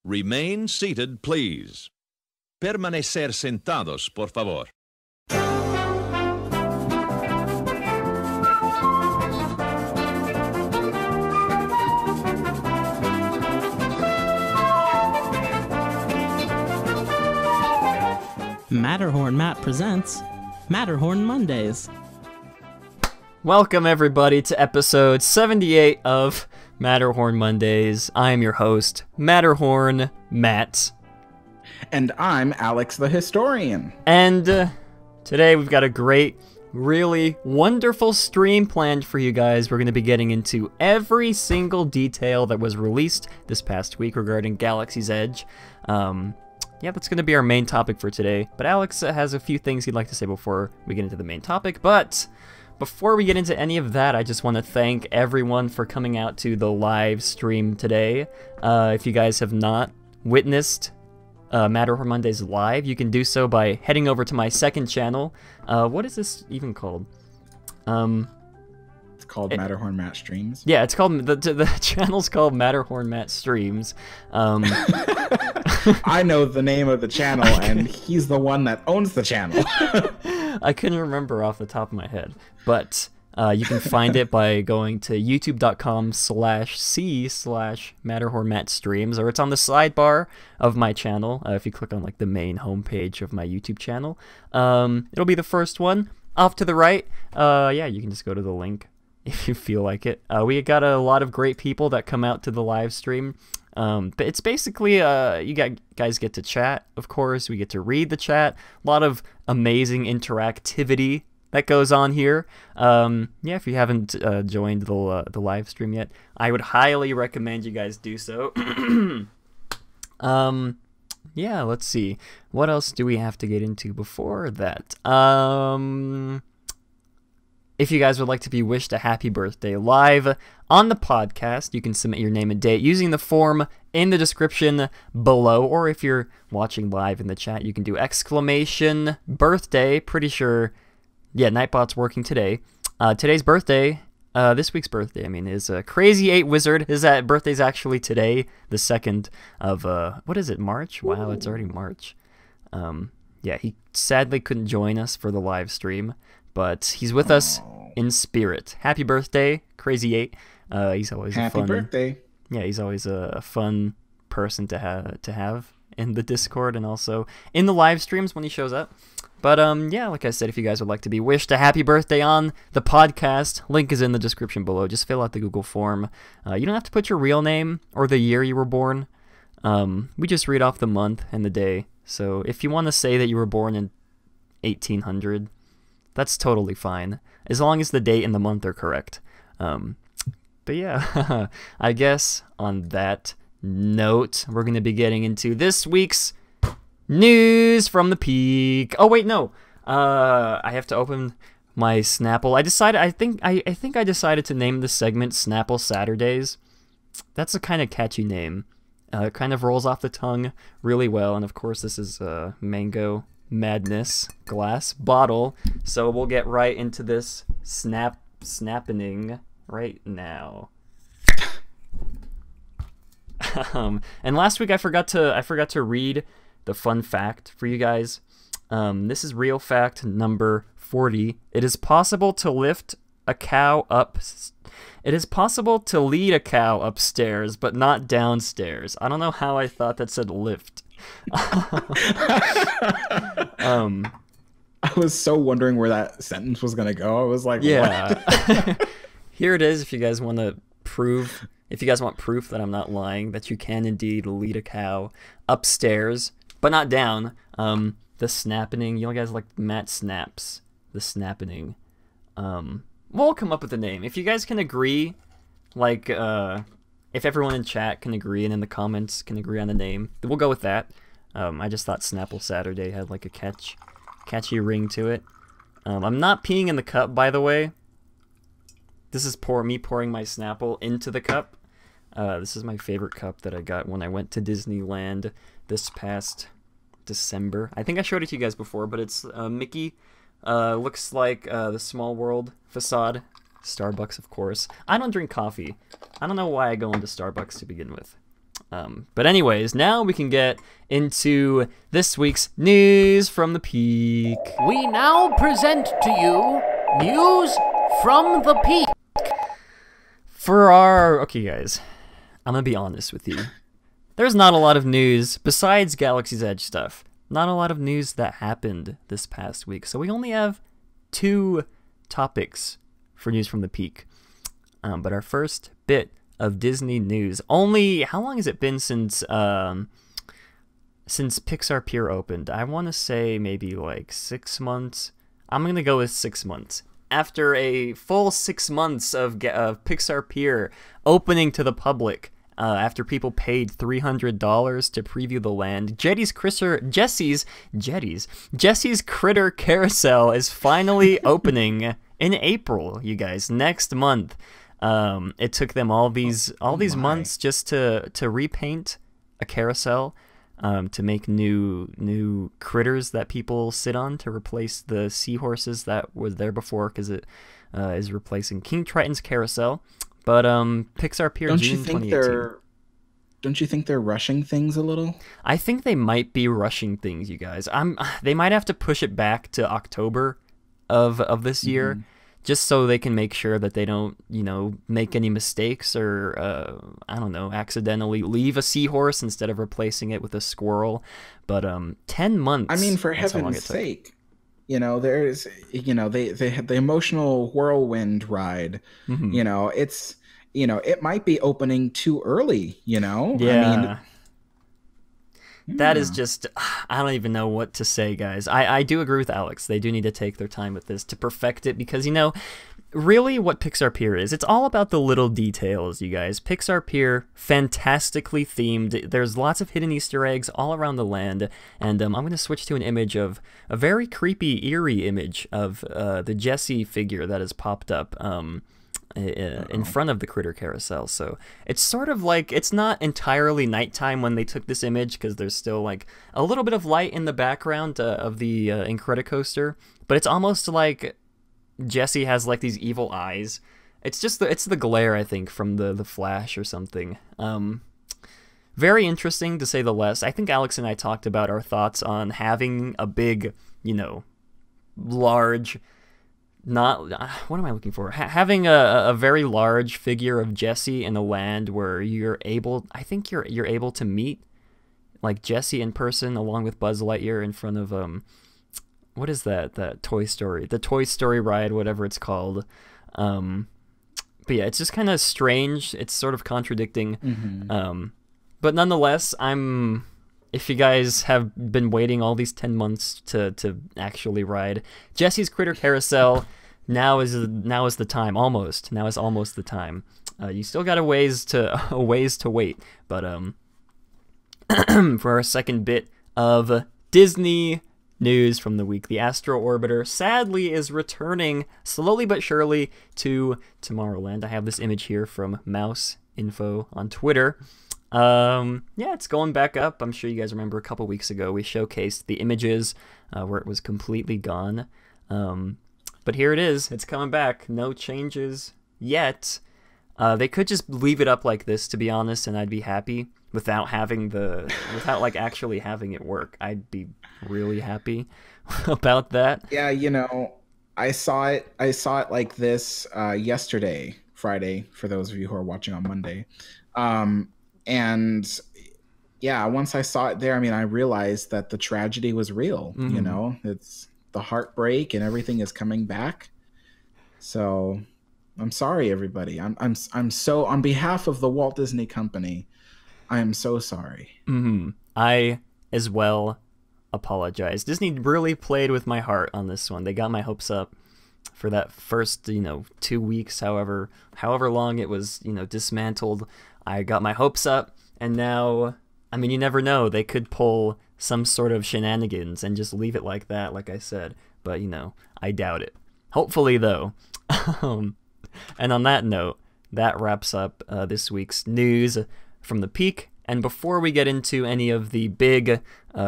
Remain seated, please. Permanecer sentados, por favor. Matterhorn Matt presents Matterhorn Mondays. Welcome everybody to episode 78 of Matterhorn Mondays. I am your host, Matterhorn Matt. And I'm Alex the Historian. And today we've got a great, really wonderful stream planned for you guys. We're going to be getting into every single detail that was released this past week regarding Galaxy's Edge. Yeah, that's going to be our main topic for today. But Alex has a few things he'd like to say before we get into the main topic. But before we get into any of that, I just want to thank everyone for coming out to the live stream today. If you guys have not witnessed Matterhorn Mondays live, you can do so by heading over to my second channel. What is this even called? It's called Matterhorn Matt Streams. Yeah, it's called the channel's called Matterhorn Matt Streams. I know the name of the channel, and he's the one that owns the channel. I couldn't remember off the top of my head, but you can find it by going to youtube.com/c/Matterhorn Matt Streams, or it's on the sidebar of my channel. If you click on like the main homepage of my YouTube channel, it'll be the first one off to the right. Yeah, you can just go to the link if you feel like it. We got a lot of great people that come out to the live stream. But it's basically, guys get to chat, of course. We get to read the chat. A lot of amazing interactivity that goes on here. Yeah, if you haven't joined the live stream yet, I would highly recommend you guys do so. Yeah, let's see. What else do we have to get into before that? If you guys would like to be wished a happy birthday live on the podcast, you can submit your name and date using the form in the description below, or if you're watching live in the chat, you can do exclamation birthday. Pretty sure, yeah, Nightbot's working today. Today's birthday, this week's birthday, I mean, is Crazy 8 Wizard. His birthday's actually today, the 2nd of, what is it, March? Wow, it's already March. Yeah, he sadly couldn't join us for the live stream, but he's with us in spirit. Happy birthday, Crazy 8. He's always Happy birthday. Yeah, he's always a fun person to have in the Discord and also in the live streams when he shows up. But yeah, like I said, if you guys would like to be wished a happy birthday on the podcast, link is in the description below. Just fill out the Google form. You don't have to put your real name or the year you were born. We just read off the month and the day. So if you want to say that you were born in 1800, that's totally fine, as long as the date and the month are correct. But yeah, I guess on that note, we're going to be getting into this week's news from the peak. Oh wait, no. I have to open my Snapple. I think I decided to name this segment Snapple Saturdays. That's a kind of catchy name. It kind of rolls off the tongue really well, and of course this is Mango Madness glass bottle, so we'll get right into this snapping right now. And last week I forgot to read the fun fact for you guys. This is real fact number 40. It is possible to lift a cow up. It is possible to lead a cow upstairs, but not downstairs. I don't know how I thought that said lift. I was so wondering where that sentence was gonna go. I was like, yeah. What? Here it is. If you guys want proof that I'm not lying, that you can indeed lead a cow upstairs, but not down. The snapping. You guys like Matt Snaps. The snapping. We'll come up with a name. If you guys can agree, like, if everyone in chat can agree and in the comments can agree on the name, we'll go with that. I just thought Snapple Saturday had like a catchy ring to it. I'm not peeing in the cup, by the way. This is me pouring my Snapple into the cup. This is my favorite cup that I got when I went to Disneyland this past December. I think I showed it to you guys before, but it's Mickey. Looks like the Small World facade. Starbucks, of course. I don't drink coffee. I don't know why I go into Starbucks to begin with. But anyways, now we can get into this week's News from the Peak. We now present to you News from the Peak. Okay guys, I'm gonna be honest with you. There's not a lot of news besides Galaxy's Edge stuff. Not a lot of news that happened this past week. So we only have 2 topics for News from the Peak. But our first bit of Disney news. How long has it been since Pixar Pier opened? I want to say maybe like 6 months. I'm going to go with 6 months. After a full 6 months of Pixar Pier opening to the public, after people paid $300 to preview the land, Jesse's Critter Carousel is finally opening in April, you guys, next month. It took them all these months just to repaint a carousel, to make new critters that people sit on to replace the seahorses that was there before, because it is replacing King Triton's carousel. But Pixar Pier June 2018. Don't you think they're rushing things a little? I think they might be rushing things, you guys. They might have to push it back to October of this year, just so they can make sure that they don't, make any mistakes or, I don't know, accidentally leave a seahorse instead of replacing it with a squirrel. But 10 months. I mean, for heaven's sake. There's, they had the emotional whirlwind ride. It's, it might be opening too early, Yeah. That is just, I don't even know what to say, guys. I do agree with Alex. They do need to take their time with this to perfect it because, really what Pixar Pier is, it's all about the little details, you guys. Pixar Pier, fantastically themed. There's lots of hidden Easter eggs all around the land. And I'm going to switch to an image of a very creepy, eerie image of the Jessie figure that has popped up in front of the Critter Carousel. So it's sort of like, it's not entirely nighttime when they took this image because there's still like a little bit of light in the background of the Incredicoaster, but it's almost like Jessie has like these evil eyes. It's just it's the glare, I think, from the Flash or something. Very interesting to say the least. I think Alex and I talked about our thoughts on having a big, large, what am I looking for? Having a very large figure of Jessie in a land where you're able to meet like Jessie in person along with Buzz Lightyear in front of what is that Toy Story, the Toy Story ride, whatever it's called. But yeah, it's just kind of strange. It's sort of contradicting. But nonetheless, if you guys have been waiting all these 10 months to actually ride Jesse's Critter Carousel, now is the time. Almost. Now is almost the time. You still got a ways to wait. But for our second bit of Disney news from the week, the Astro Orbiter sadly is returning slowly but surely to Tomorrowland. I have this image here from Mouse Info on Twitter. Yeah, it's going back up. I'm sure you guys remember a couple weeks ago we showcased the images where it was completely gone. But here it is. It's coming back. No changes yet. They could just leave it up like this, to be honest, and I'd be happy without like actually having it work. I'd be really happy about that. Yeah, I saw it like this yesterday, Friday, for those of you who are watching on Monday. And yeah, once I saw it there, I realized that the tragedy was real. It's the heartbreak and everything is coming back. So I'm sorry, everybody. I'm so, on behalf of the Walt Disney Company, I am so sorry. I as well apologize. Disney really played with my heart on this one. They got my hopes up for that first, 2 weeks, however long it was, dismantled. I got my hopes up, and now, you never know. They could pull some sort of shenanigans and just leave it like that, like I said. But, I doubt it. Hopefully, though. And on that note, that wraps up this week's news from the Peak. And before we get into any of the big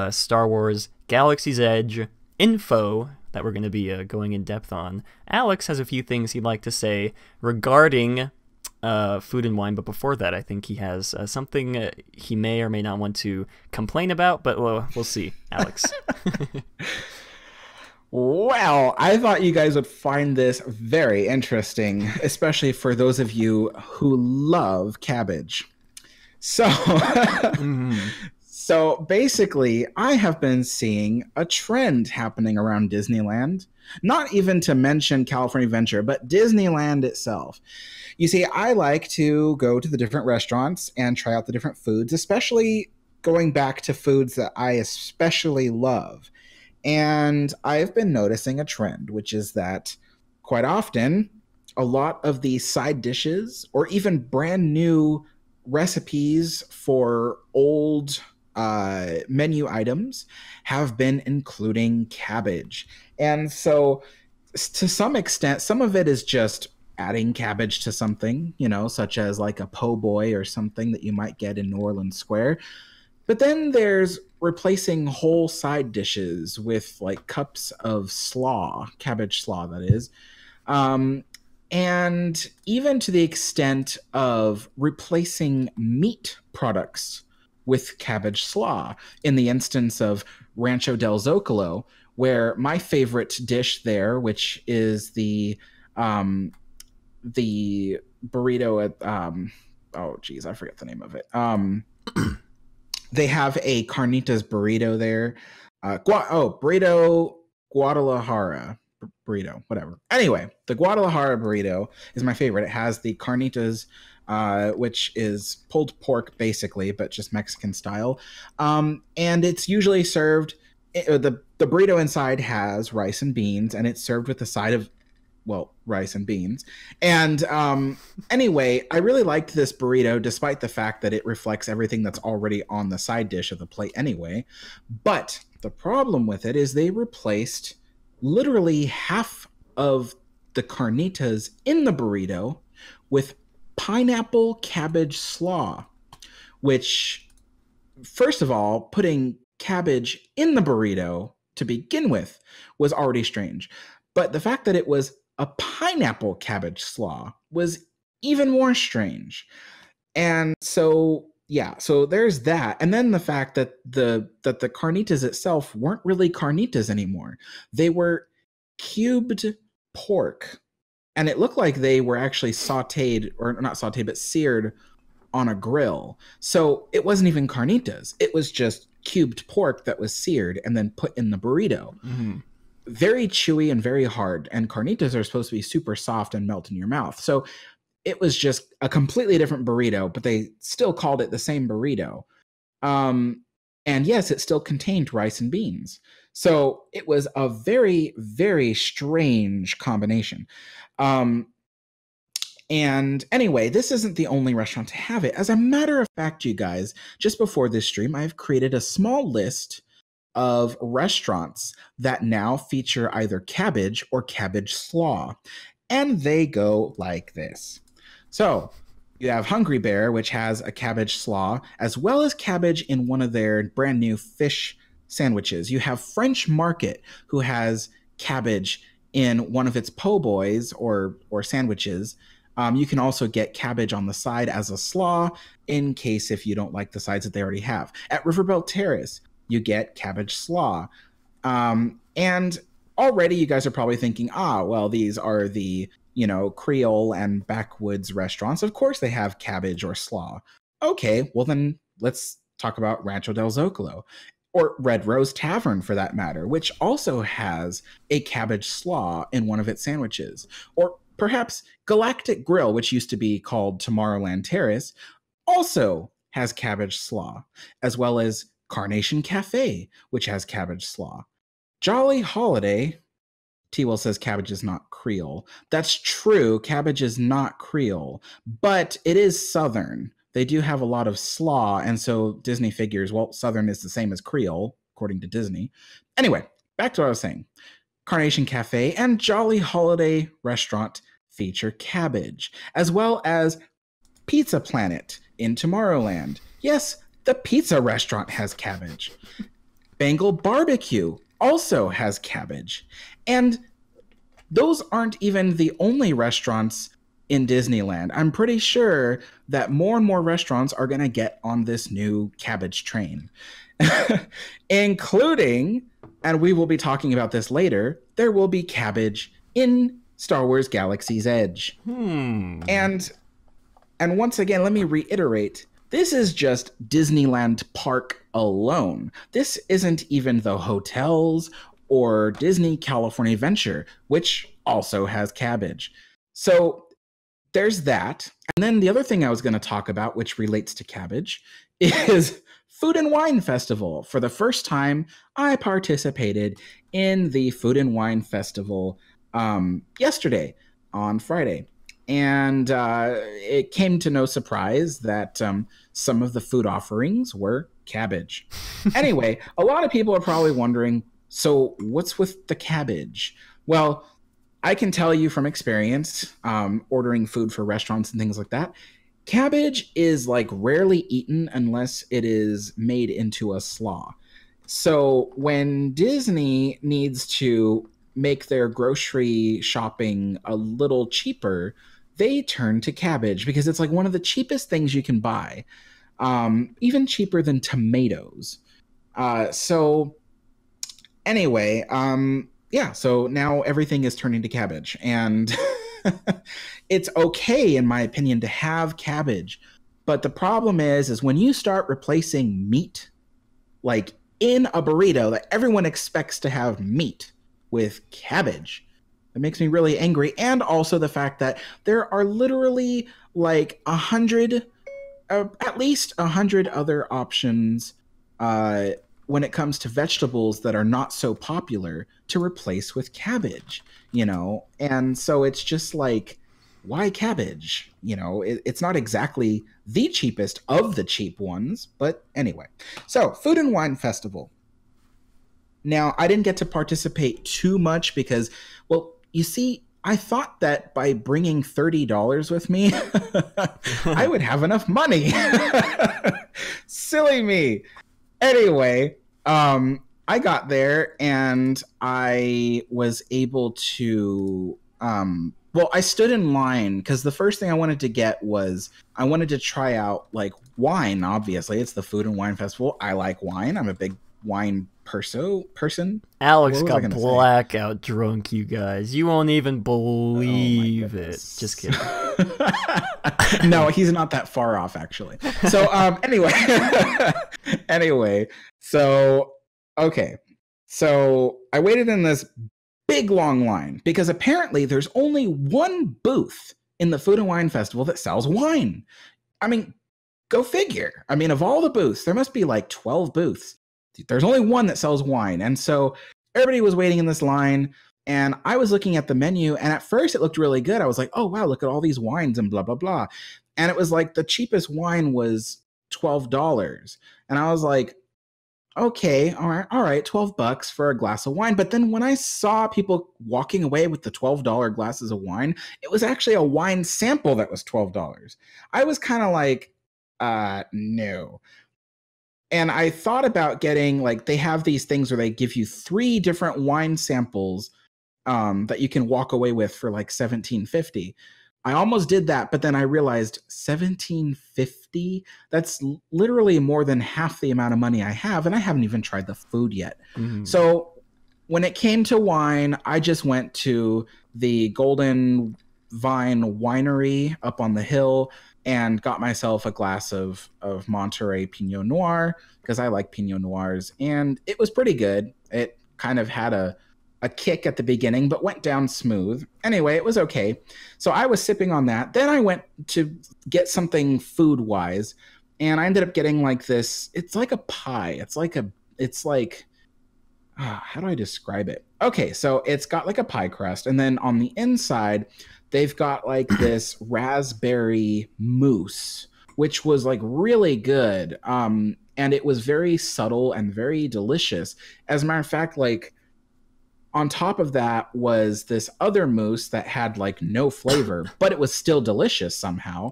Star Wars Galaxy's Edge info that we're going to be going in depth on, Alex has a few things he'd like to say regarding food and wine, but before that, I think he has something he may or may not want to complain about, but we'll see. Alex. Well, I thought you guys would find this very interesting, especially for those of you who love cabbage. So, so basically, I have been seeing a trend happening around Disneyland, not even to mention California Adventure, but Disneyland itself. You see, I like to go to the different restaurants and try out the different foods, especially going back to foods that I especially love. And I've been noticing a trend, which is that quite often, a lot of the side dishes or even brand new recipes for old menu items have been including cabbage. And so to some extent, some of it is just adding cabbage to something, such as like a po' boy or something that you might get in New Orleans Square. But then there's replacing whole side dishes with like cups of slaw, cabbage slaw, that is. And even to the extent of replacing meat products with cabbage slaw. In the instance of Rancho del Zocalo, where my favorite dish there, which is the burrito at, I forget the name of it. They have a carnitas burrito there. Burrito Guadalajara. Burrito, whatever. Anyway, the Guadalajara burrito is my favorite. It has the carnitas, which is pulled pork basically, but just Mexican style. And it's usually served, the burrito inside has rice and beans, and it's served with a side of, rice and beans. And anyway, I really liked this burrito, despite the fact that it reflects everything that's already on the side dish of the plate anyway. But the problem with it is they replaced literally half of the carnitas in the burrito with pineapple cabbage slaw, which, first of all, putting cabbage in the burrito to begin with was already strange. But the fact that it was a pineapple cabbage slaw was even more strange. And so, so there's that. And then the fact that the carnitas itself weren't really carnitas anymore. They were cubed pork. And it looked like they were actually sauteed, or not sauteed, but seared on a grill. So it wasn't even carnitas. It was just cubed pork that was seared and then put in the burrito. Mm-hmm. Very chewy and very hard. And carnitas are supposed to be super soft and melt in your mouth. So it was just a completely different burrito, but they still called it the same burrito. And yes, it still contained rice and beans. So it was a very, very strange combination. And anyway, this isn't the only restaurant to have it. As a matter of fact, you guys, just before this stream, I've created a small list of restaurants that now feature either cabbage or cabbage slaw. And they go like this. So you have Hungry Bear, which has a cabbage slaw, as well as cabbage in one of their brand new fish sandwiches. You have French Market, who has cabbage in one of its po' boys or sandwiches. You can also get cabbage on the side as a slaw, in case if you don't like the sides that they already have. At Riverboat Terrace, you get cabbage slaw. And already you guys are probably thinking, these are the, Creole and backwoods restaurants. Of course they have cabbage or slaw. Okay, well then let's talk about Rancho del Zocalo. Or Red Rose Tavern, for that matter, which also has a cabbage slaw in one of its sandwiches. Or perhaps Galactic Grill, which used to be called Tomorrowland Terrace, also has cabbage slaw, as well as Carnation Cafe, which has cabbage slaw. Jolly Holiday, T-Will says cabbage is not Creole. That's true, cabbage is not Creole, but it is Southern. They do have a lot of slaw, and so Disney figures, Southern is the same as Creole, according to Disney. Anyway, back to what I was saying. Carnation Cafe and Jolly Holiday Restaurant feature cabbage, as well as Pizza Planet in Tomorrowland. Yes, the pizza restaurant has cabbage. Bengal Barbecue also has cabbage. And those aren't even the only restaurants in Disneyland. I'm pretty sure that more and more restaurants are going to get on this new cabbage train, including, and we will be talking about this later, there will be cabbage in Star Wars Galaxy's Edge. And once again, let me reiterate, this is just Disneyland Park alone. This isn't even the hotels or Disney California Adventure, which also has cabbage. So there's that. And then the other thing I was going to talk about, which relates to cabbage, is Food and Wine Festival. For the first time, I participated in the Food and Wine Festival yesterday on Friday. And it came to no surprise that some of the food offerings were cabbage. Anyway, a lot of people are probably wondering, so what's with the cabbage? Well, I can tell you from experience, ordering food for restaurants and things like that, cabbage is like rarely eaten unless it is made into a slaw. So when Disney needs to make their grocery shopping a little cheaper, they turn to cabbage because it's like one of the cheapest things you can buy, even cheaper than tomatoes. So anyway, yeah, so now everything is turning to cabbage, and it's okay, in my opinion, to have cabbage. But the problem is when you start replacing meat, like in a burrito that everyone expects to have meat, with cabbage, it makes me really angry. And also the fact that there are literally like 100, at least 100 other options when it comes to vegetables that are not so popular to replace with cabbage, you know? And so it's just like, why cabbage? You know, it's not exactly the cheapest of the cheap ones, but anyway. So, Food and Wine Festival. Now, I didn't get to participate too much because, well, you see, I thought that by bringing $30 with me, I would have enough money. Silly me. Anyway, I got there and I was able to, well, I stood in line because the first thing I wanted to get was I wanted to try out like wine. Obviously, it's the Food and Wine Festival. I like wine. I'm a big wine person. Alex got blackout drunk, you guys. You won't even believe it. Just kidding. No, he's not that far off, actually. So, anyway, so, okay. So I waited in this big long line because apparently there's only one booth in the Food and Wine Festival that sells wine. I mean, go figure. I mean, of all the booths, there must be like 12 booths. There's only one that sells wine. And so everybody was waiting in this line and I was looking at the menu and at first it looked really good. I was like, oh, wow, look at all these wines and blah, blah, blah. And it was like the cheapest wine was $12. And I was like, okay, all right, $12 for a glass of wine. But then when I saw people walking away with the $12 glasses of wine, it was actually a wine sample that was $12. I was kind of like, no. And I thought about getting, like, they have these things where they give you 3 different wine samples that you can walk away with for like $17.50. I almost did that, but then I realized $17.50, that's literally more than half the amount of money I have, and I haven't even tried the food yet. So when it came to wine, I just went to the Golden Vine Winery up on the hill and got myself a glass of Monterey Pinot Noir because I like Pinot Noirs, and it was pretty good. It kind of had a kick at the beginning, but went down smooth. Anyway, it was okay. So I was sipping on that. Then I went to get something food-wise, and I ended up getting like this. It's like a pie. How do I describe it? Okay, so it's got like a pie crust, and then on the inside, they've got like this raspberry mousse, which was like really good. And it was very subtle and very delicious. As a matter of fact, like on top of that was this other mousse that had like no flavor, but it was still delicious somehow.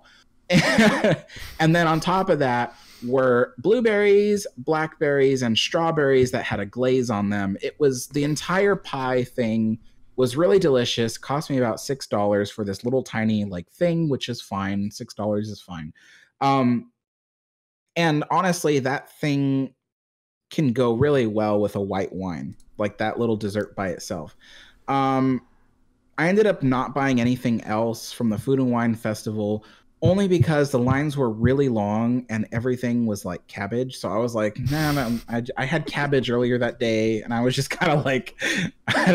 And then on top of that were blueberries, blackberries, and strawberries that had a glaze on them. It was the entire pie thing was really delicious. Cost me about $6 for this little tiny like thing, which is fine. $6 is fine. And honestly, that thing can go really well with a white wine, like that little dessert by itself. I ended up not buying anything else from the Food and Wine Festival only because the lines were really long and everything was like cabbage. So I was like, no, I had cabbage earlier that day, and I was just kind of like, I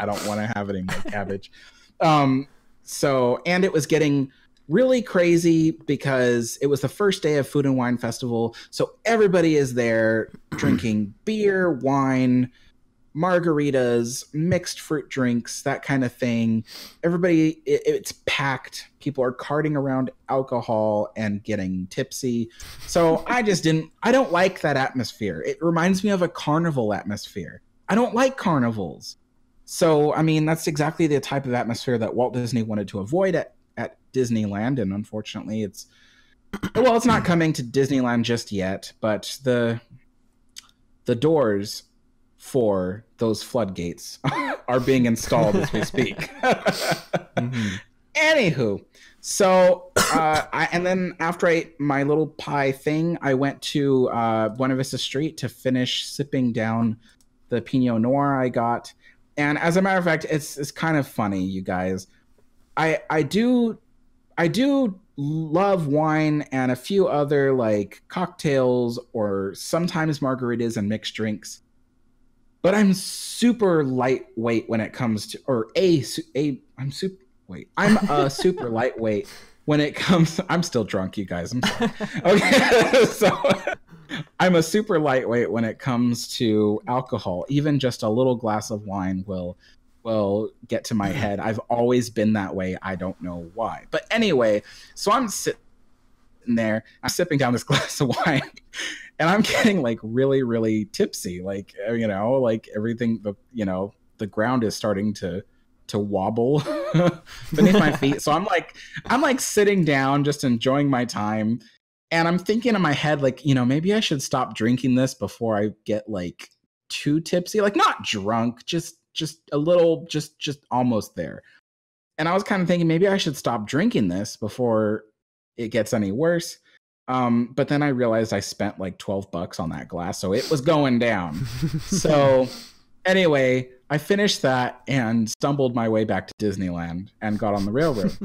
don't want to have any more cabbage. So, and it was getting really crazy because it was the first day of Food and Wine Festival. So everybody is there drinking beer, wine, margaritas, mixed fruit drinks, that kind of thing. Everybody, it's packed. People are carting around alcohol and getting tipsy. So I don't like that atmosphere. It reminds me of a carnival atmosphere. I don't like carnivals. So, I mean, that's exactly the type of atmosphere that Walt Disney wanted to avoid at Disneyland. And unfortunately, it's not coming to Disneyland just yet, but the doors for those floodgates are being installed as we speak. Anywho, so and then after I ate my little pie thing, I went to Buena Vista Street to finish sipping down the Pinot Noir I got. And as a matter of fact, it's kind of funny, you guys. I do love wine and a few other like cocktails or sometimes margaritas and mixed drinks. But I'm super lightweight when it comes to, I'm a super lightweight when it comes, I'm still drunk, you guys. I'm sorry. Okay, so I'm a super lightweight when it comes to alcohol. Even just a little glass of wine will get to my head. I've always been that way. I don't know why. But anyway, so I'm sitting there, I'm sipping down this glass of wine. And I'm getting like really, really tipsy, like, like everything, the ground is starting to wobble beneath my feet. So I'm like sitting down, just enjoying my time. And I'm thinking in my head, like, maybe I should stop drinking this before I get like too tipsy, like not drunk, just a little, just almost there. And I was kind of thinking maybe I should stop drinking this before it gets any worse. But then I realized I spent like $12 on that glass, so it was going down. So anyway, I finished that and stumbled my way back to Disneyland and got on the railroad.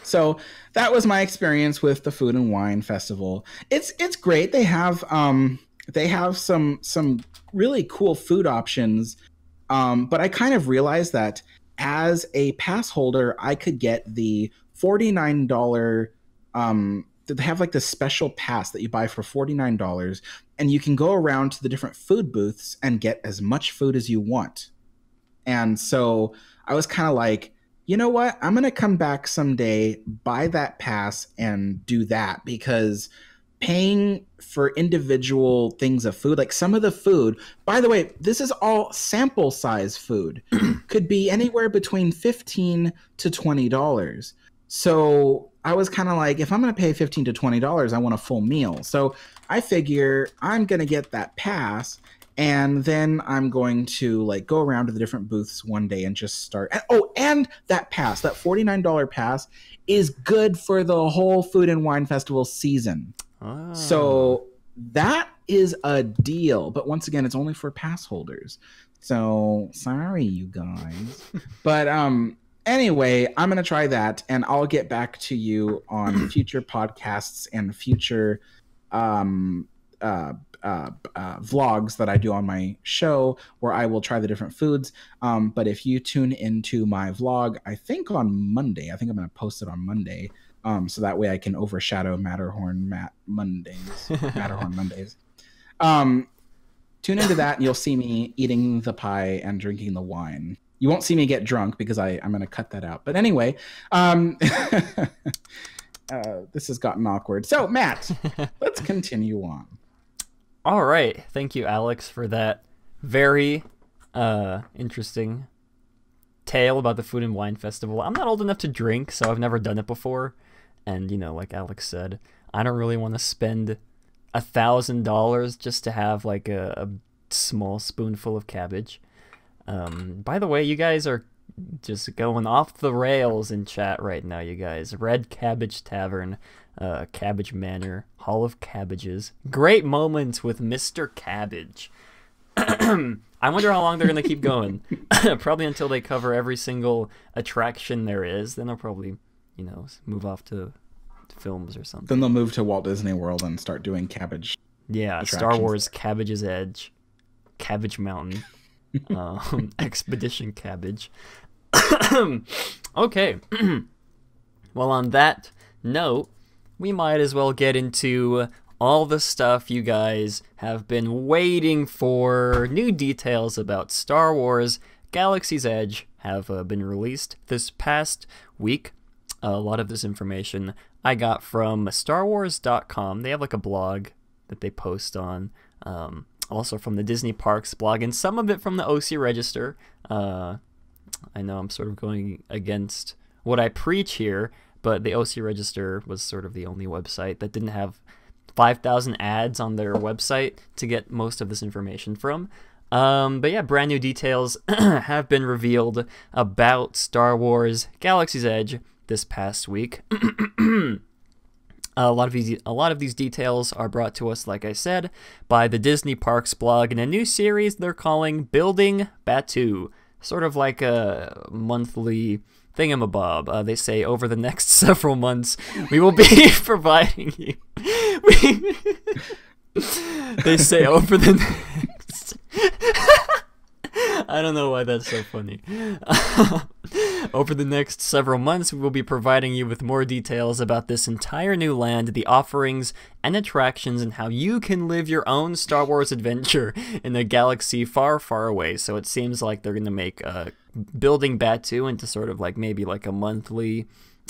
So that was my experience with the Food and Wine Festival. It's great. They have some really cool food options. But I kind of realized that as a pass holder, I could get the $49 they have like this special pass that you buy for $49, and you can go around to the different food booths and get as much food as you want. And so I was kind of like, you know what? I'm going to come back someday, buy that pass and do that, because paying for individual things of food, like some of the food, by the way, this is all sample size food, could be anywhere between $15 to $20. So I was kind of like, if I'm going to pay $15 to $20, I want a full meal. So I figure I'm going to get that pass, and then I'm going to like go around to the different booths one day and just start. And that pass, that $49 pass, is good for the whole Food and Wine Festival season. Oh. So that is a deal. But once again, it's only for pass holders. So sorry, you guys. But anyway, I'm going to try that, and I'll get back to you on future podcasts and future vlogs that I do on my show, where I will try the different foods. But if you tune into my vlog, I think on Monday, I think I'm going to post it on Monday, so that way I can overshadow Matterhorn Mondays. Matterhorn Mondays. Tune into that, and you'll see me eating the pie and drinking the wine. You won't see me get drunk because I'm going to cut that out. But anyway, this has gotten awkward. So, Matt, let's continue on. All right. Thank you, Alex, for that very interesting tale about the Food and Wine Festival. I'm not old enough to drink, so I've never done it before. And, like Alex said, I don't really want to spend $1,000 just to have like a small spoonful of cabbage. By the way, you guys are just going off the rails in chat right now, you guys. Red Cabbage Tavern, Cabbage Manor, Hall of Cabbages. Great moments with Mr. Cabbage. I wonder how long they're going to keep going. Probably until they cover every single attraction there is. Then they'll probably, you know, move off to films or something. Then they'll move to Walt Disney World and start doing Cabbage. Yeah, Star Wars Cabbage's Edge, Cabbage Mountain, Expedition Cabbage. Okay. Well, on that note, we might as well get into all the stuff you guys have been waiting for. New details about Star Wars Galaxy's Edge have been released this past week. A lot of this information I got from StarWars.com. They have like a blog that they post on. Also from the Disney Parks blog, and some of it from the OC Register. I know I'm sort of going against what I preach here, but the OC Register was sort of the only website that didn't have 5,000 ads on their website to get most of this information from. But yeah, brand new details have been revealed about Star Wars Galaxy's Edge this past week. A lot of these details are brought to us, like I said, by the Disney Parks blog in a new series they're calling Building Batuu. Sort of like a monthly thingamabob. They say over the next several months we will be providing you. They say over the next... I don't know why that's so funny. Over the next several months, we will be providing you with more details about this entire new land, the offerings and attractions, and how you can live your own Star Wars adventure in a galaxy far, far away. So it seems like they're going to make Building Batuu into sort of like maybe like a monthly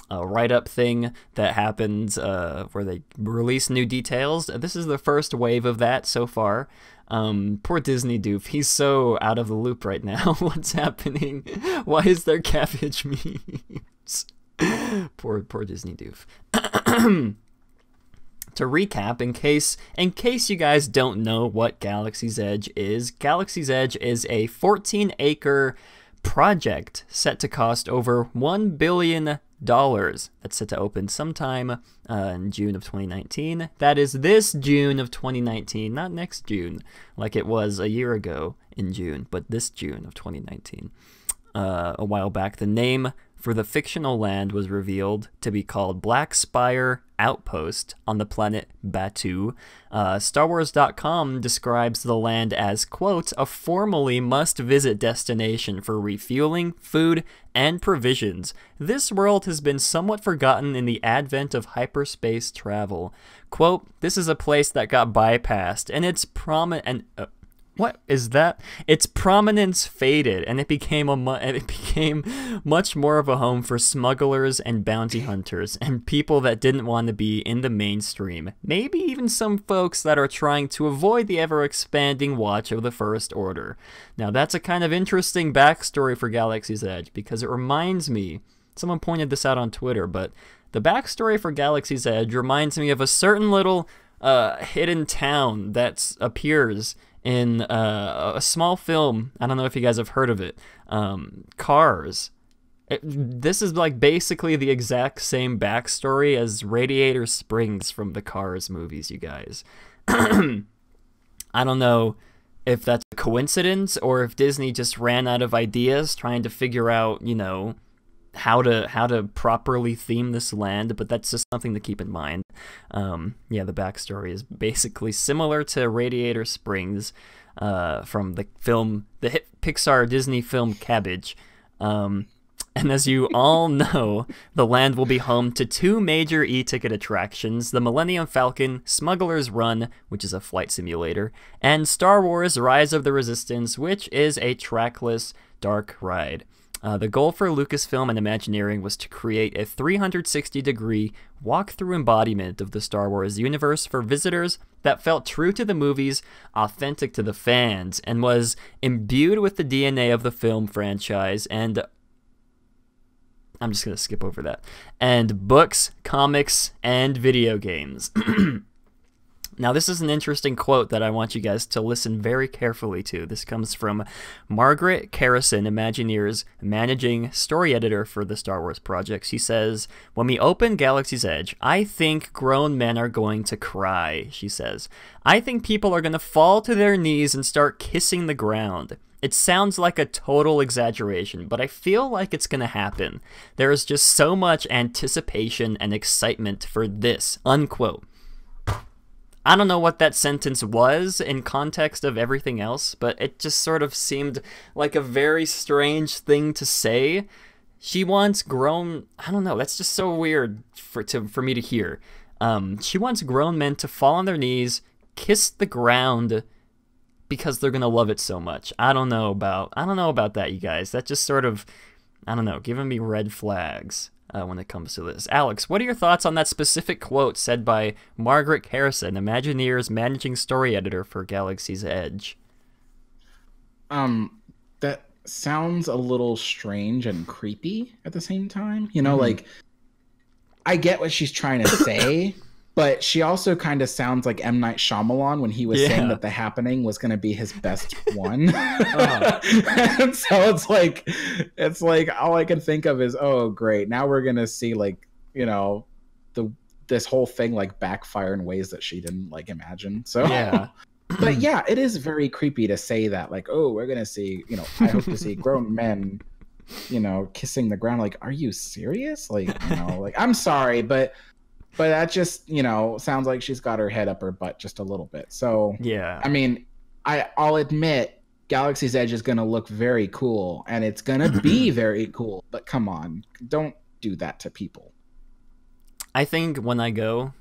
write-up thing that happens where they release new details. This is the first wave of that so far. Poor Disney Doof. He's so out of the loop right now. What's happening? Why is there cabbage memes? Poor Disney Doof. To recap, in case you guys don't know what Galaxy's Edge is a 14-acre project set to cost over $1 billion. That's set to open sometime in June of 2019. That is this June of 2019, not next June, like it was a year ago in June, but this June of 2019. A while back, the name for the fictional land was revealed to be called Black Spire Outpost on the planet Batuu. StarWars.com describes the land as, quote, a formally must-visit destination for refueling, food, and provisions. This world has been somewhat forgotten in the advent of hyperspace travel. Quote, this is a place that got bypassed, and its what is that? Its prominence faded, and it became much more of a home for smugglers and bounty hunters and people that didn't want to be in the mainstream. Maybe even some folks that are trying to avoid the ever-expanding watch of the First Order. Now, that's a kind of interesting backstory for Galaxy's Edge, because it reminds me, someone pointed this out on Twitter, but the backstory for Galaxy's Edge reminds me of a certain little hidden town that appears in a small film. I don't know if you guys have heard of it. Cars. This is like basically the exact same backstory as Radiator Springs from the Cars movies, you guys. I don't know if that's a coincidence or if Disney just ran out of ideas trying to figure out, you know, how to properly theme this land, but that's just something to keep in mind. Yeah, the backstory is basically similar to Radiator Springs from the film, the hit Pixar Disney film Cabbage. And as you all know, the land will be home to two major e-ticket attractions, the Millennium Falcon Smuggler's Run, which is a flight simulator, and Star Wars Rise of the Resistance, which is a trackless dark ride. The goal for Lucasfilm and Imagineering was to create a 360-degree walk-through embodiment of the Star Wars universe for visitors that felt true to the movies, authentic to the fans, and was imbued with the DNA of the film franchise and... I'm just going to skip over that. And books, comics, and video games. Now, this is an interesting quote that I want you guys to listen very carefully to. This comes from Margaret Carrison, Imagineer's managing story editor for the Star Wars project. She says, "When we open Galaxy's Edge, I think grown men are going to cry," she says. "I think people are going to fall to their knees and start kissing the ground. It sounds like a total exaggeration, but I feel like it's going to happen. There is just so much anticipation and excitement for this," unquote. I don't know what that sentence was in context of everything else, but it just sort of seemed like a very strange thing to say. She wants grown... I don't know, that's just so weird for me to hear. She wants grown men to fall on their knees, kiss the ground, because they're going to love it so much. I don't know about that, you guys. That just sort of, I don't know, giving me red flags. When it comes to this. Alex, what are your thoughts on that specific quote said by Margaret Harrison, Imagineer's managing story editor for Galaxy's Edge? That sounds a little strange and creepy at the same time. You know, like, I get what she's trying to say, but she also kind of sounds like M. Night Shyamalan when he was saying that The Happening was going to be his best one. And so it's like all I can think of is, oh, great. Now we're going to see, like, you know, this whole thing like backfire in ways that she didn't like imagine. So yeah. But yeah, it is very creepy to say that, like, oh, we're going to see, you know, I hope to see grown men, you know, kissing the ground. Like, are you serious? Like, you know, like, I'm sorry, but that just, you know, sounds like she's got her head up her butt just a little bit. So, yeah. I mean, I'll admit Galaxy's Edge is going to look very cool, and it's going to be very cool. But come on, don't do that to people. I think when I go,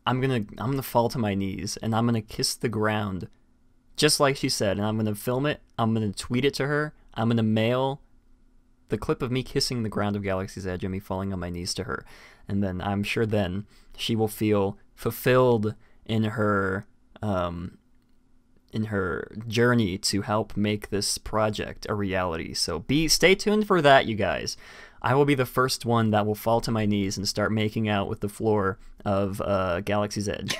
I'm gonna fall to my knees, and I'm going to kiss the ground, just like she said. And I'm going to film it. I'm going to tweet it to her. I'm going to mail the clip of me kissing the ground of Galaxy's Edge and me falling on my knees to her. And then I'm sure then she will feel fulfilled in her journey to help make this project a reality. So stay tuned for that, you guys. I will be the first one that will fall to my knees and start making out with the floor of Galaxy's Edge.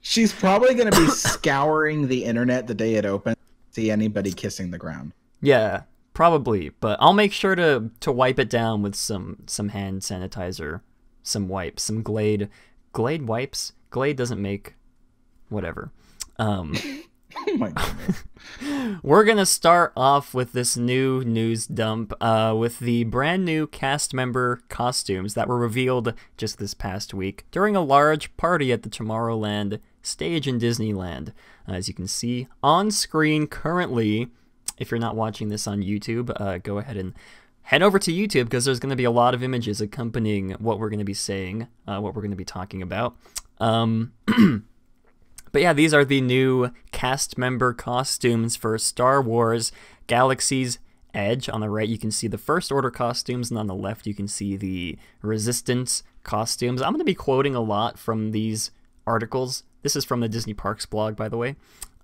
She's probably going to be scouring the internet the day it opens to see anybody kissing the ground. Yeah. Probably, but I'll make sure to wipe it down with some hand sanitizer, some wipes, some Glade wipes. Glade doesn't make whatever. Oh my goodness. We're gonna start off with this new news dump with the brand new cast member costumes that were revealed just this past week during a large party at the Tomorrowland stage in Disneyland. As you can see on screen currently. If you're not watching this on YouTube, go ahead and head over to YouTube, because there's going to be a lot of images accompanying what we're going to be saying, what we're going to be talking about. But yeah, these are the new cast member costumes for Star Wars Galaxy's Edge. On the right, you can see the First Order costumes, and on the left, you can see the Resistance costumes. I'm going to be quoting a lot from these articles. This is from the Disney Parks blog, by the way.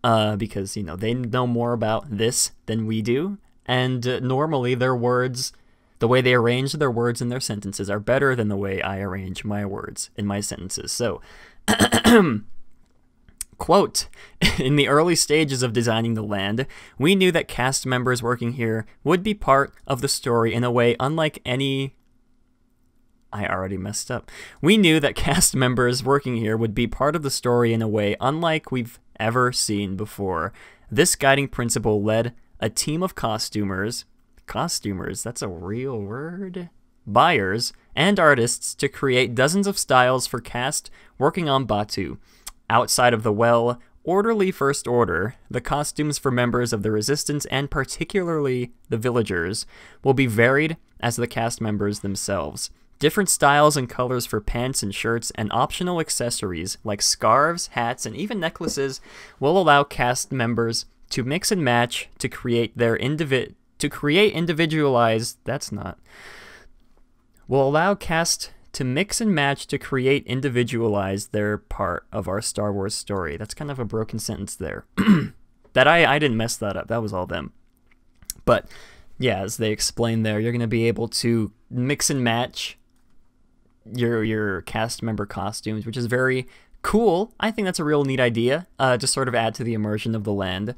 Because, you know, they know more about this than we do, and normally their words, the way they arrange their words in their sentences are better than the way I arrange my words in my sentences. So, quote, "In the early stages of designing the land, we knew that cast members working here would be part of the story in a way unlike any..." I already messed up. "We knew that cast members working here would be part of the story in a way unlike we've ever seen before. This guiding principle led a team of costumers, that's a real word, buyers, and artists to create dozens of styles for cast working on Batuu. Outside of the orderly First Order, the costumes for members of the Resistance, and particularly the Villagers, will be varied as the cast members themselves. Different styles and colors for pants and shirts, and optional accessories like scarves, hats, and even necklaces will allow cast members to mix and match to create their individualized their part of our Star Wars story. That's kind of a broken sentence there. That I didn't mess that up. That was all them. But yeah, as they explain there, you're going to be able to mix and match your cast member costumes, which is very cool. I think that's a real neat idea. To sort of add to the immersion of the land.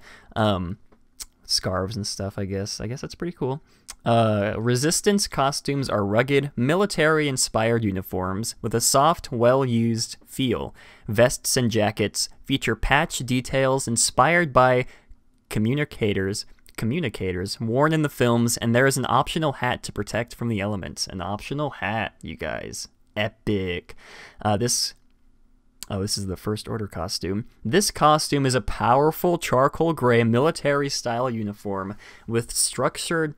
Scarves and stuff, I guess. I guess that's pretty cool. Resistance costumes are rugged, military-inspired uniforms with a soft, well-used feel. Vests and jackets feature patch details inspired by communicators worn in the films, and there is an optional hat to protect from the elements. An optional hat, you guys. Epic. This is the First Order costume. This costume is a powerful charcoal gray military-style uniform with structured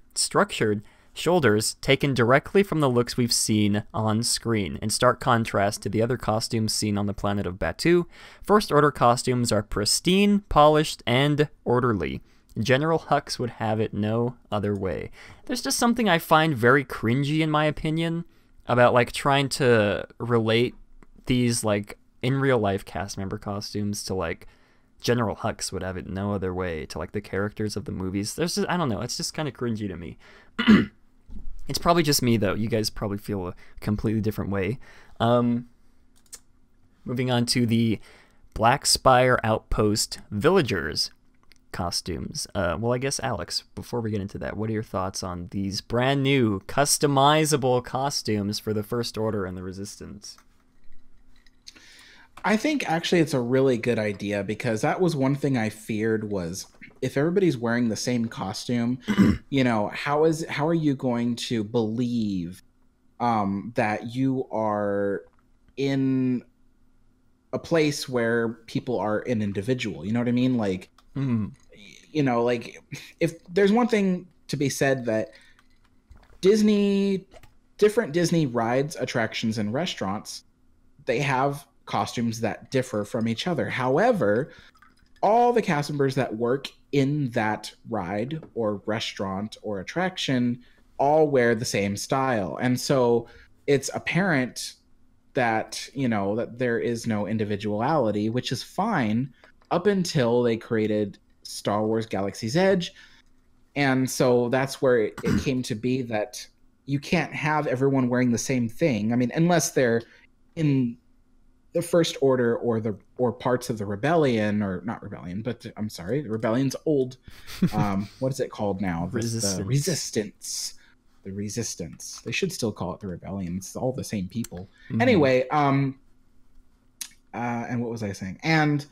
shoulders taken directly from the looks we've seen on screen, in stark contrast to the other costumes seen on the planet of Batuu. First Order costumes are pristine, polished, and orderly. General Hux would have it no other way. There's just something I find very cringy, in my opinion, about like trying to relate these like in real life cast member costumes to like General Hux would have it no other way, to like the characters of the movies. There's just, I don't know, it's just kind of cringy to me. It's probably just me though. You guys probably feel a completely different way. Moving on to the Black Spire Outpost Villagers costumes. Well, I guess Alex, before we get into that, what are your thoughts on these brand new customizable costumes for the First Order and the Resistance? I think actually it's a really good idea, because that was one thing I feared was if everybody's wearing the same costume, you know, how are you going to believe that you are in a place where people are an individual? You know what I mean? Like, you know, like if there's one thing to be said that different Disney rides, attractions, and restaurants, they have costumes that differ from each other. However, all the cast members that work in that ride or restaurant or attraction all wear the same style. And so it's apparent that, you know, that there is no individuality, which is fine up until they created Star Wars Galaxy's Edge. And so that's where it came to be that you can't have everyone wearing the same thing. I mean, unless they're in the First Order or parts of the Rebellion, or not Rebellion, but I'm sorry, the Rebellion's old. What is it called now? Resistance. The Resistance. The Resistance. They should still call it the Rebellion. It's all the same people. Anyway, and what was I saying? And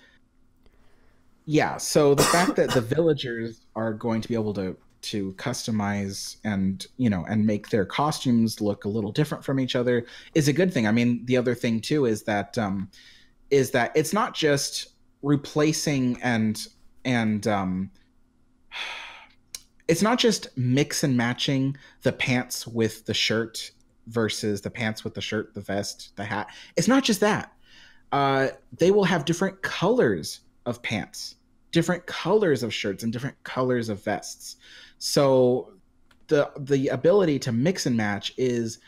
yeah, so the fact that the villagers are going to be able to customize and, you know, and make their costumes look a little different from each other is a good thing. I mean, the other thing too is that it's not just replacing and it's not just mix and matching the pants with the shirt versus the pants with the shirt, the vest, the hat. It's not just that. They will have different colors of pants, different colors of shirts, and different colors of vests. So the ability to mix and match is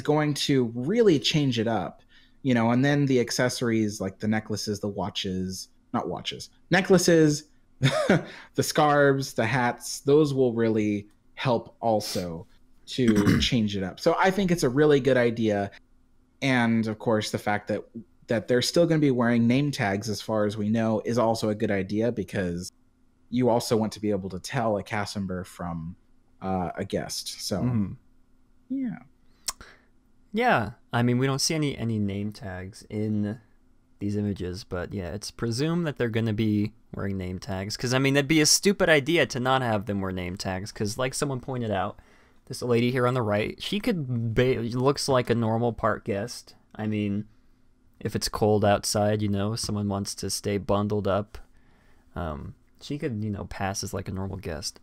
going to really change it up, you know. And then the accessories like the necklaces, the necklaces, the scarves, the hats, those will really help also to change it up. So I think it's a really good idea. And of course, the fact that they're still going to be wearing name tags, as far as we know, is also a good idea, because you also want to be able to tell a cast member from a guest. So, yeah. I mean, we don't see any name tags in these images, but yeah, it's presumed that they're going to be wearing name tags, because I mean, that'd be a stupid idea to not have them wear name tags, because like someone pointed out, this lady here on the right, she looks like a normal park guest. I mean, if it's cold outside, you know, someone wants to stay bundled up, she could, you know, pass as like a normal guest.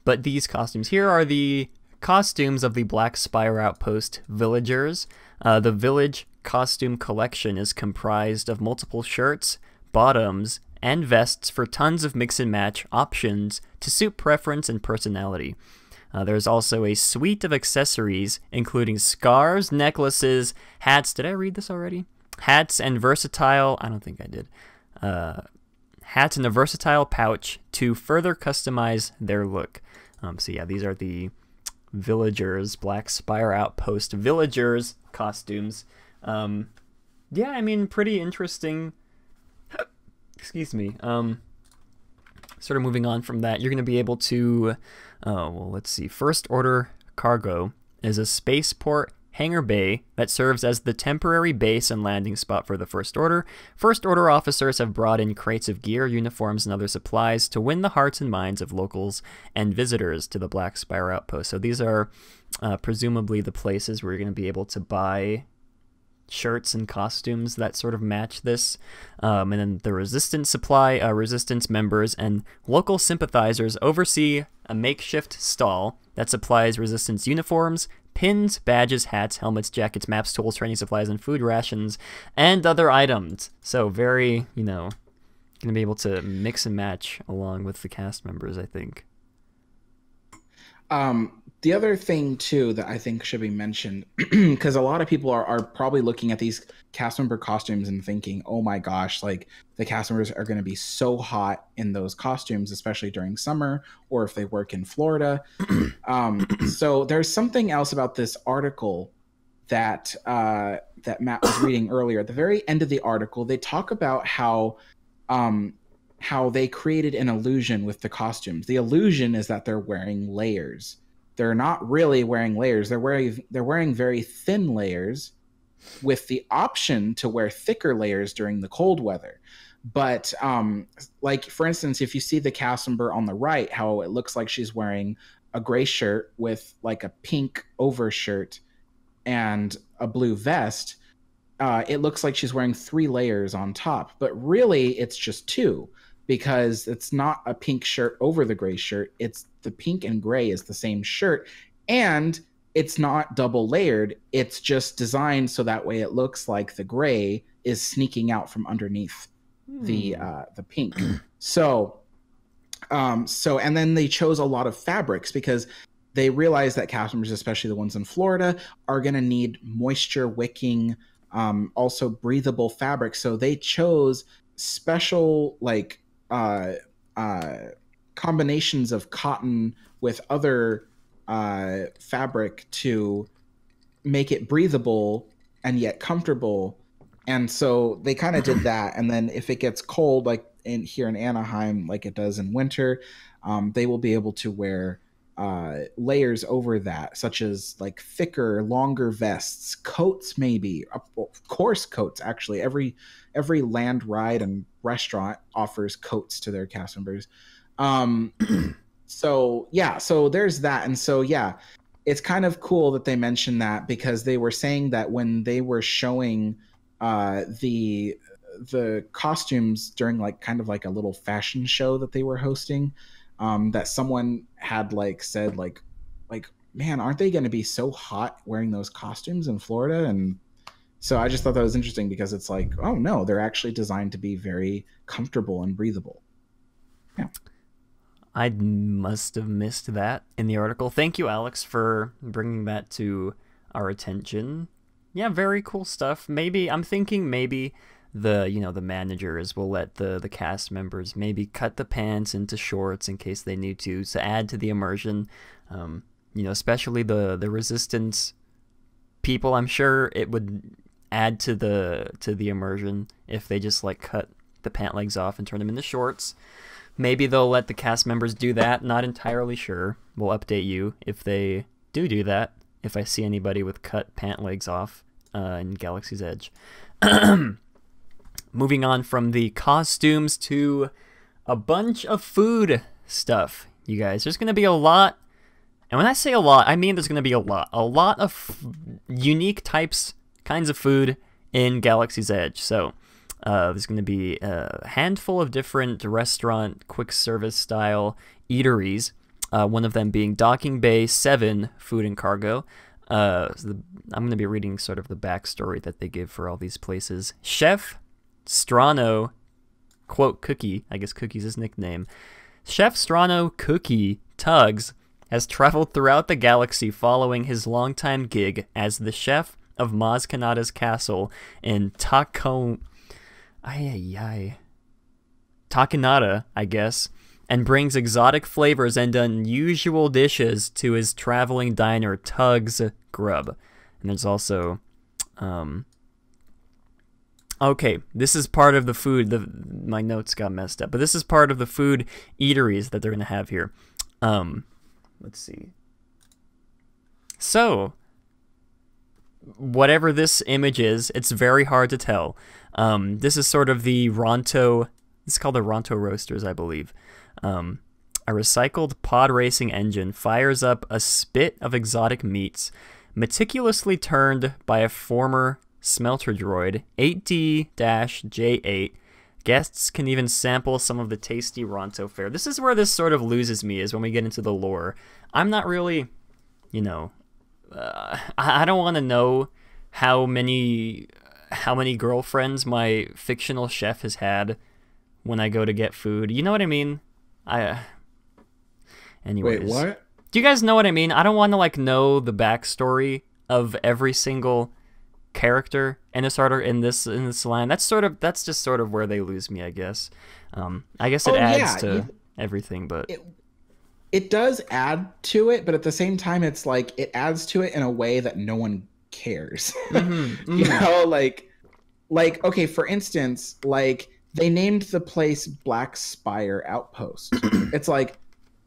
But these costumes here are the costumes of the Black Spire Outpost Villagers. The Village costume collection is comprised of multiple shirts, bottoms, and vests for tons of mix and match options to suit preference and personality. There's also a suite of accessories, including scarves, necklaces, hats. Did I read this already? Hats and versatile... I don't think I did. Hats and a versatile pouch to further customize their look. So yeah, these are the Villagers, Black Spire Outpost Villagers costumes. Yeah, I mean, pretty interesting. Excuse me. Sort of moving on from that, you're going to be able to, well, let's see. First Order Cargo is a spaceport hangar bay that serves as the temporary base and landing spot for the First Order. First Order officers have brought in crates of gear, uniforms, and other supplies to win the hearts and minds of locals and visitors to the Black Spire Outpost. So these are presumably the places where you're going to be able to buy shirts and costumes that sort of match this. And then the Resistance supply, Resistance members and local sympathizers oversee a makeshift stall that supplies Resistance uniforms, pins, badges, hats, helmets, jackets, maps, tools, training supplies, and food rations, and other items. So very, you know, going to be able to mix and match along with the cast members, I think. The other thing, too, that I think should be mentioned, because a lot of people are probably looking at these cast member costumes and thinking, oh my gosh, like the cast members are going to be so hot in those costumes, especially during summer or if they work in Florida. So there's something else about this article that that Matt was reading earlier. At the very end of the article, they talk about how they created an illusion with the costumes. The illusion is that they're wearing layers. They're not really wearing layers. They're wearing very thin layers with the option to wear thicker layers during the cold weather. But like, for instance, if you see the cast member on the right, how it looks like she's wearing a gray shirt with like a pink overshirt and a blue vest, it looks like she's wearing 3 layers on top. But really, it's just 2. Because it's not a pink shirt over the gray shirt. It's the pink and gray is the same shirt. And it's not double layered. It's just designed so that way it looks like the gray is sneaking out from underneath the pink. So and then they chose a lot of fabrics because they realized that cast members, especially the ones in Florida, are going to need moisture wicking, also breathable fabric. So they chose special like combinations of cotton with other fabric to make it breathable and yet comfortable. And so they kind of did that. And then if it gets cold, like here in Anaheim, like it does in winter, they will be able to wear layers over that, such as like thicker, longer vests, coats, maybe coarse coats. Actually, every land ride and restaurant offers coats to their cast members. So there's that. And so, yeah, it's kind of cool that they mentioned that because they were saying that when they were showing the costumes during like kind of like a little fashion show that they were hosting, that someone had like said like, man, aren't they going to be so hot wearing those costumes in Florida? And so I just thought that was interesting because it's like, oh no, they're actually designed to be very comfortable and breathable. Yeah. I must have missed that in the article. Thank you, Alex, for bringing that to our attention. Yeah, very cool stuff. I'm thinking maybe the managers will let the cast members maybe cut the pants into shorts in case they need to add to the immersion. Especially the Resistance people. I'm sure it would add to the immersion if they just like cut the pant legs off and turn them into shorts. Maybe they'll let the cast members do that. Not entirely sure. We'll update you if they do that. If I see anybody with cut pant legs off in Galaxy's Edge. Moving on from the costumes to a bunch of food stuff, you guys. There's going to be a lot. And when I say a lot, I mean there's going to be a lot of unique kinds of food in Galaxy's Edge. So there's going to be a handful of different restaurant, quick service style eateries. One of them being Docking Bay 7 Food and Cargo. I'm going to be reading sort of the backstory that they give for all these places. Chef Strano, quote, Cookie, I guess Cookie's his nickname. Chef Strano Cookie Tuggs has traveled throughout the galaxy following his longtime gig as the chef of Maz Kanata's castle in Takanata, I guess, and brings exotic flavors and unusual dishes to his traveling diner, Tug's Grub. And there's also Okay, this is part of the food. My notes got messed up, but this is part of the food eateries that they're gonna have here. Let's see. So, whatever this image is, it's very hard to tell. This is sort of the Ronto. It's called the Ronto Roasters, I believe. A recycled pod racing engine fires up a spit of exotic meats, meticulously turned by a former smelter droid, 8D-J8. Guests can even sample some of the tasty Ronto fare. This is where this sort of loses me, is when we get into the lore. I'm not really, I don't want to know how many girlfriends my fictional chef has had when I go to get food. You know what I mean? Anyways. Wait, what? Do you guys know what I mean? I don't want to like know the backstory of every single character in this art or in this land. That's just sort of where they lose me, I guess. I guess it adds to everything, but it does add to it, but at the same time, it's like it adds to it in a way that no one cares. You know, like okay, for instance, like they named the place Black Spire Outpost. It's like,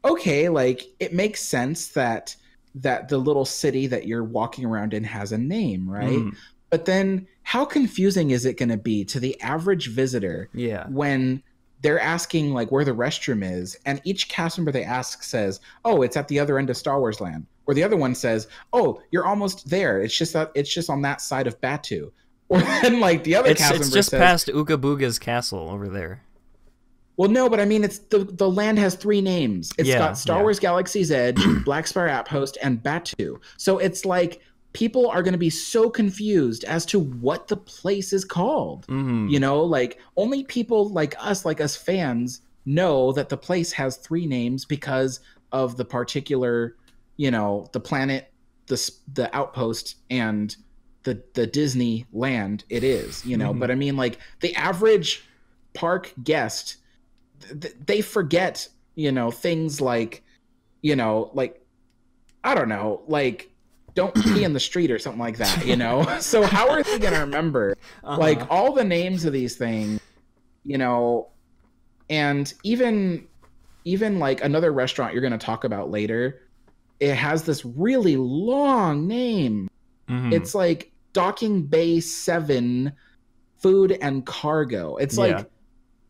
okay, like it makes sense that the little city that you're walking around in has a name, right? But then how confusing is it going to be to the average visitor when they're asking like where the restroom is, and each cast member they ask says, oh, it's at the other end of Star Wars Land. Or the other one says, oh, you're almost there. It's just on that side of Batu. Or then like the other cast member it's just says, past Ooga Booga's castle over there. Well, no, but I mean, it's the land has 3 names. It's got Star Wars Galaxy's Edge, Black Spire Outpost, and Batu. So it's like people are going to be so confused as to what the place is called. You know, like only people like us fans know that the place has 3 names because of the particular, you know, the planet, the outpost, and the Disney land it is, you know. But I mean, like the average park guest, they forget, you know, things like, you know, like, I don't know, like don't pee in the street or something like that, you know? So how are they going to remember like all the names of these things, you know? And even like another restaurant you're going to talk about later, it has this really long name. It's like Docking Bay 7 Food and Cargo. It's like,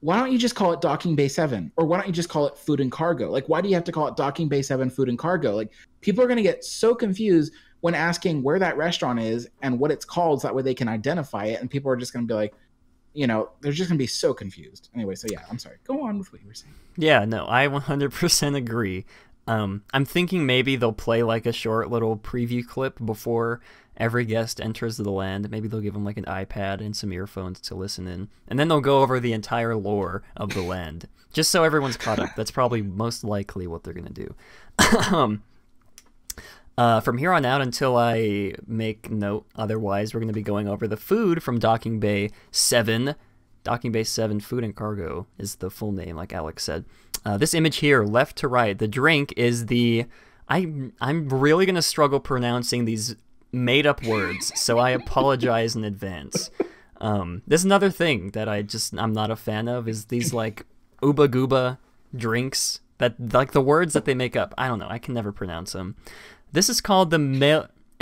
why don't you just call it Docking Bay 7? Or why don't you just call it Food and Cargo? Like, why do you have to call it Docking Bay 7 Food and Cargo? Like, people are going to get so confused when asking where that restaurant is and what it's called, so that way they can identify it. And people are just going to be like, you know, they're just going to be so confused. Anyway, so yeah, I'm sorry. Go on with what you were saying. Yeah, no, I 100% agree. I'm thinking maybe they'll play like a short little preview clip before every guest enters the land. Maybe they'll give them like an iPad and some earphones to listen in, and then they'll go over the entire lore of the land, just so everyone's caught up. That's probably most likely what they're gonna do. From here on out, until I make note otherwise, we're gonna be going over the food from Docking Bay 7. Docking Bay 7 Food and Cargo is the full name, like Alex said. This image here, left to right, the drink is the... I'm really going to struggle pronouncing these made-up words, so I apologize in advance. There's another thing that I'm not a fan of, is these, like, Ooba Gooba drinks, that, like, the words that they make up. I don't know, I can never pronounce them. This is called the Meilooornrun.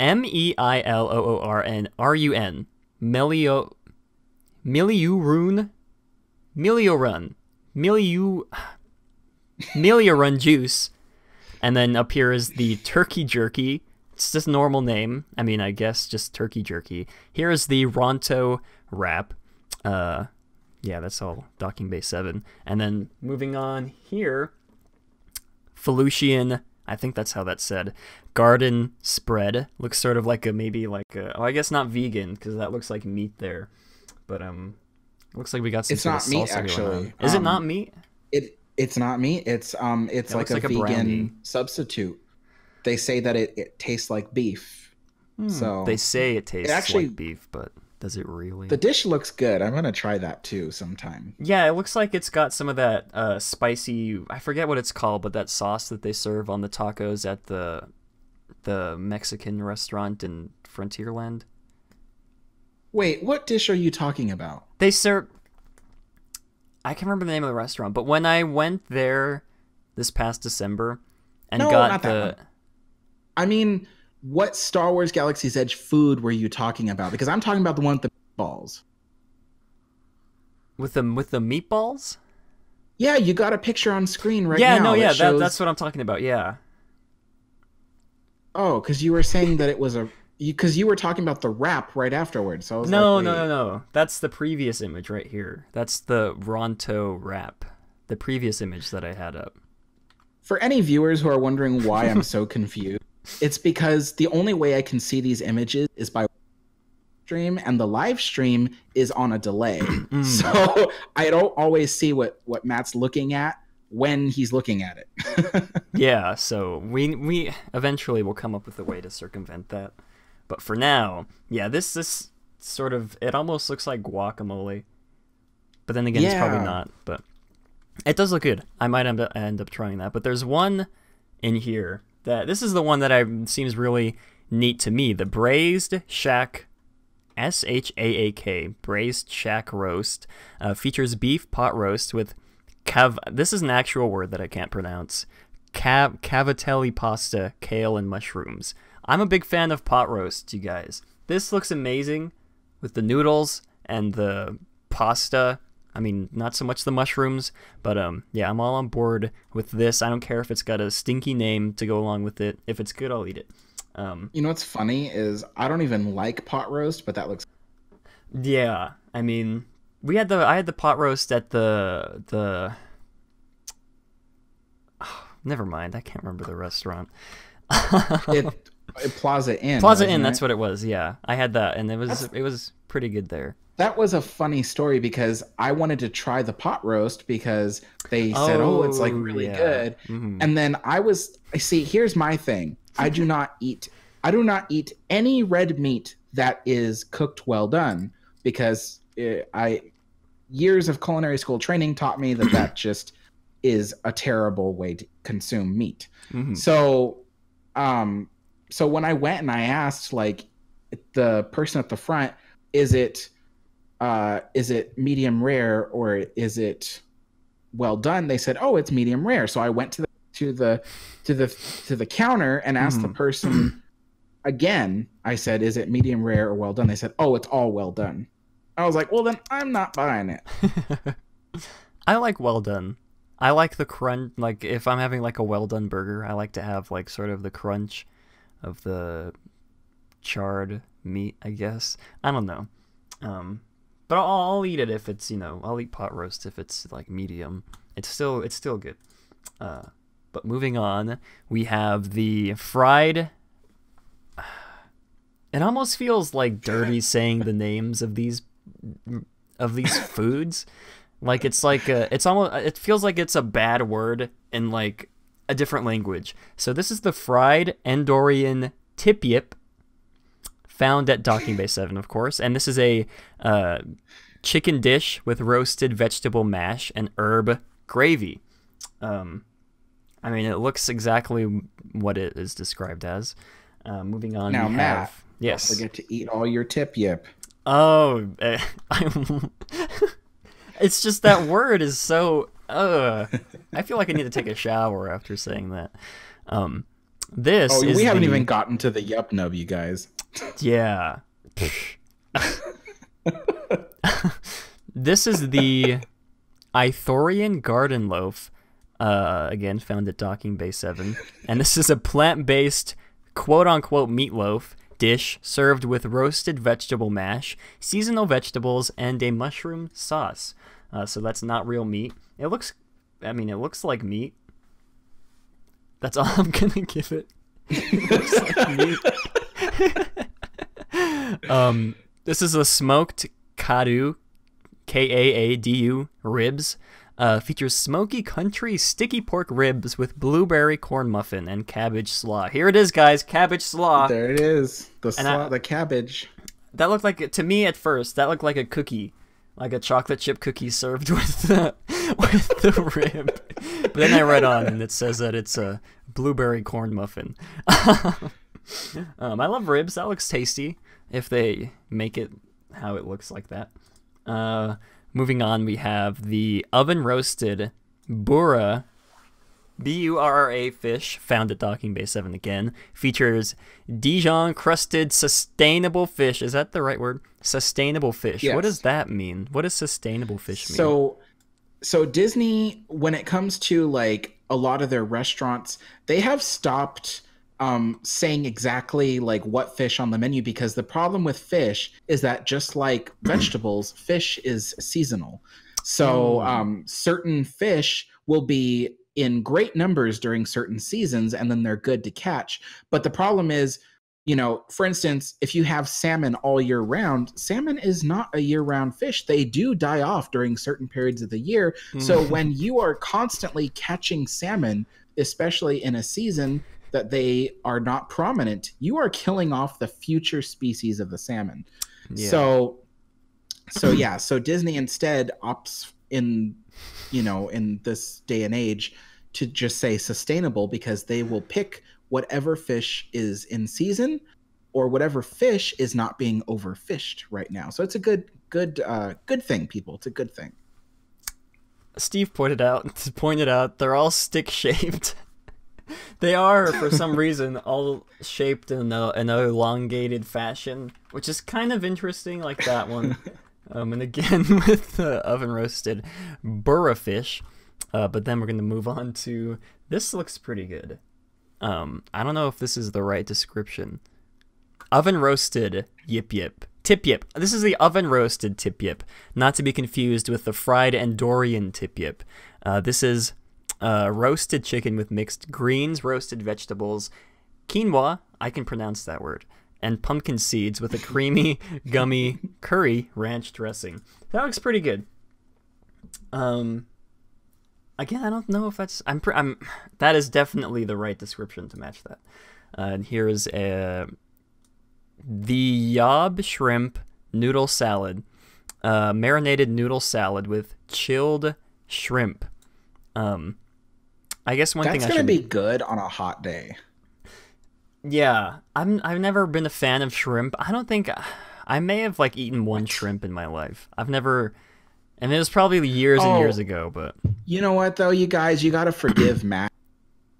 Miliorun juice. And then up here is the turkey jerky. It's just a normal name. I mean, I guess just turkey jerky. Here is the Ronto wrap. Yeah, that's all Docking Bay 7. And then moving on here, Felucian, I think that's how that's said, garden spread. Looks sort of like I guess not vegan, because that looks like meat there. But looks like we got some. It's not meat, actually. Is it not meat? It's not meat. It's like a vegan brownie substitute. They say that it tastes like beef. So they say it tastes like beef, but does it really? The dish looks good. I'm gonna try that too sometime. Yeah, it looks like it's got some of that spicy. I forget what it's called, but that sauce that they serve on the tacos at the Mexican restaurant in Frontierland. Wait, what dish are you talking about? They serve. I can't remember the name of the restaurant, but when I went there this past December and No, got not the. that one. I mean, what Star Wars Galaxy's Edge food were you talking about? Because I'm talking about the one with the balls. With the meatballs? Yeah, you got a picture on screen right Yeah, now. no, yeah, shows... that's what I'm talking about. Yeah. Oh, because you were saying that it was a. Because you were talking about the wrap right afterwards. So I was No, like, no. That's the previous image right here. That's the Ronto wrap. The previous image that I had up. For any viewers who are wondering why I'm so confused, it's because the only way I can see these images is by stream, and the live stream is on a delay. So I don't always see what Matt's looking at when he's looking at it. Yeah, so we eventually will come up with a way to circumvent that. But for now, yeah, this sort of, it almost looks like guacamole. But then again, it's probably not. But it does look good. I might end up trying that. But there's one in here that, this is the one that seems really neat to me. The Braised Shack, SHAAK, Braised Shack Roast, features beef pot roast with this is an actual word that I can't pronounce. Cavatelli pasta, kale, and mushrooms. I'm a big fan of pot roast, you guys. This looks amazing with the noodles and the pasta. I mean, not so much the mushrooms, but yeah, I'm all on board with this. I don't care if it's got a stinky name to go along with it. If it's good, I'll eat it. You know what's funny is I don't even like pot roast, but that looks. Yeah, I mean, I had the pot roast at the. Oh, never mind, I can't remember the restaurant. Plaza Inn. Plaza Inn, that's what it was. Yeah, I had that, and it was pretty good there. That was a funny story because I wanted to try the pot roast because they said, "Oh, it's like really good," and then here's my thing: I do not eat any red meat that is cooked well done because years of culinary school training taught me that just is a terrible way to consume meat. So when I went and I asked like the person at the front, is it medium rare or is it well done? They said, "Oh, it's medium rare." So I went to the counter and asked the person again. I said, "Is it medium rare or well done?" They said, "Oh, it's all well done." I was like, "Well, then I'm not buying it." I like well done. I like the crunch. Like if I'm having like a well done burger, I like to have like sort of the crunch of the charred meat, I guess. I don't know. But I'll eat it if it's, I'll eat pot roast if it's like medium. It's still good. But moving on, we have the fried. It almost feels like dirty saying the names of these foods. Like it feels like it's a bad word in like a different language. So this is the fried Andorian tip yip, found at Docking Bay 7, of course. And this is a chicken dish with roasted vegetable mash and herb gravy. I mean, it looks exactly what it is described as. Moving on. Now, Matt, yes. don't forget to eat all your tip yip. Oh, it's just that word is so. I feel like I need to take a shower after saying that. We haven't even gotten to the yup nub, you guys. Yeah. This is the Ithorian Garden Loaf, again found at Docking Bay 7, and this is a plant-based quote-unquote meatloaf dish served with roasted vegetable mash, seasonal vegetables, and a mushroom sauce. So that's not real meat. It looks like meat. That's all I'm gonna give it. It looks like meat. This is a smoked kaadu, Kaadu ribs. Features smoky country sticky pork ribs with blueberry corn muffin and cabbage slaw. Here it is, guys. Cabbage slaw. There it is. The cabbage. That looked like, to me at first, that looked like a cookie. Like a chocolate chip cookie served with the rib. But then I read on and it says that it's a blueberry corn muffin. I love ribs. That looks tasty if they make it how it looks like that. Moving on, we have the oven-roasted Burra, Burra fish, found at Docking Bay 7 again. Features Dijon-crusted sustainable fish. Is that the right word? Sustainable fish. Yes. What does that mean? What does sustainable fish mean? So Disney, when it comes to like a lot of their restaurants, they have stopped saying exactly like what fish on the menu, because the problem with fish is that just like vegetables, fish is seasonal. So certain fish will be in great numbers during certain seasons, and then they're good to catch. But the problem is, you know, for instance, if you have salmon all year round, salmon is not a year-round fish. They do die off during certain periods of the year. So when you are constantly catching salmon, especially in a season that they are not prominent, you are killing off the future species of the salmon. Yeah. So Disney instead opts in this day and age to just say sustainable, because they will pick whatever fish is in season or whatever fish is not being overfished right now. So it's a good thing, people. It's a good thing. Steve pointed out they're all stick-shaped. They are, for some reason, all shaped in an elongated fashion, which is kind of interesting, like that one. And again, with the oven-roasted Burra fish. But then we're going to move on to... This looks pretty good. I don't know if this is the right description. Oven-roasted tip yip. This is the oven-roasted tip yip, not to be confused with the fried Andorian tip yip. This is... roasted chicken with mixed greens, roasted vegetables, quinoa, I can pronounce that word, and pumpkin seeds with a creamy, gummy curry ranch dressing. That looks pretty good. Again, I don't know if that's... that is definitely the right description to match that. And here is the Yob shrimp noodle salad, marinated noodle salad with chilled shrimp. I guess that's gonna be good on a hot day. Yeah, I've never been a fan of shrimp. I don't think I may have like eaten one shrimp in my life. I've never, and it was probably years and years ago. But you know what though, you guys, you gotta forgive Matt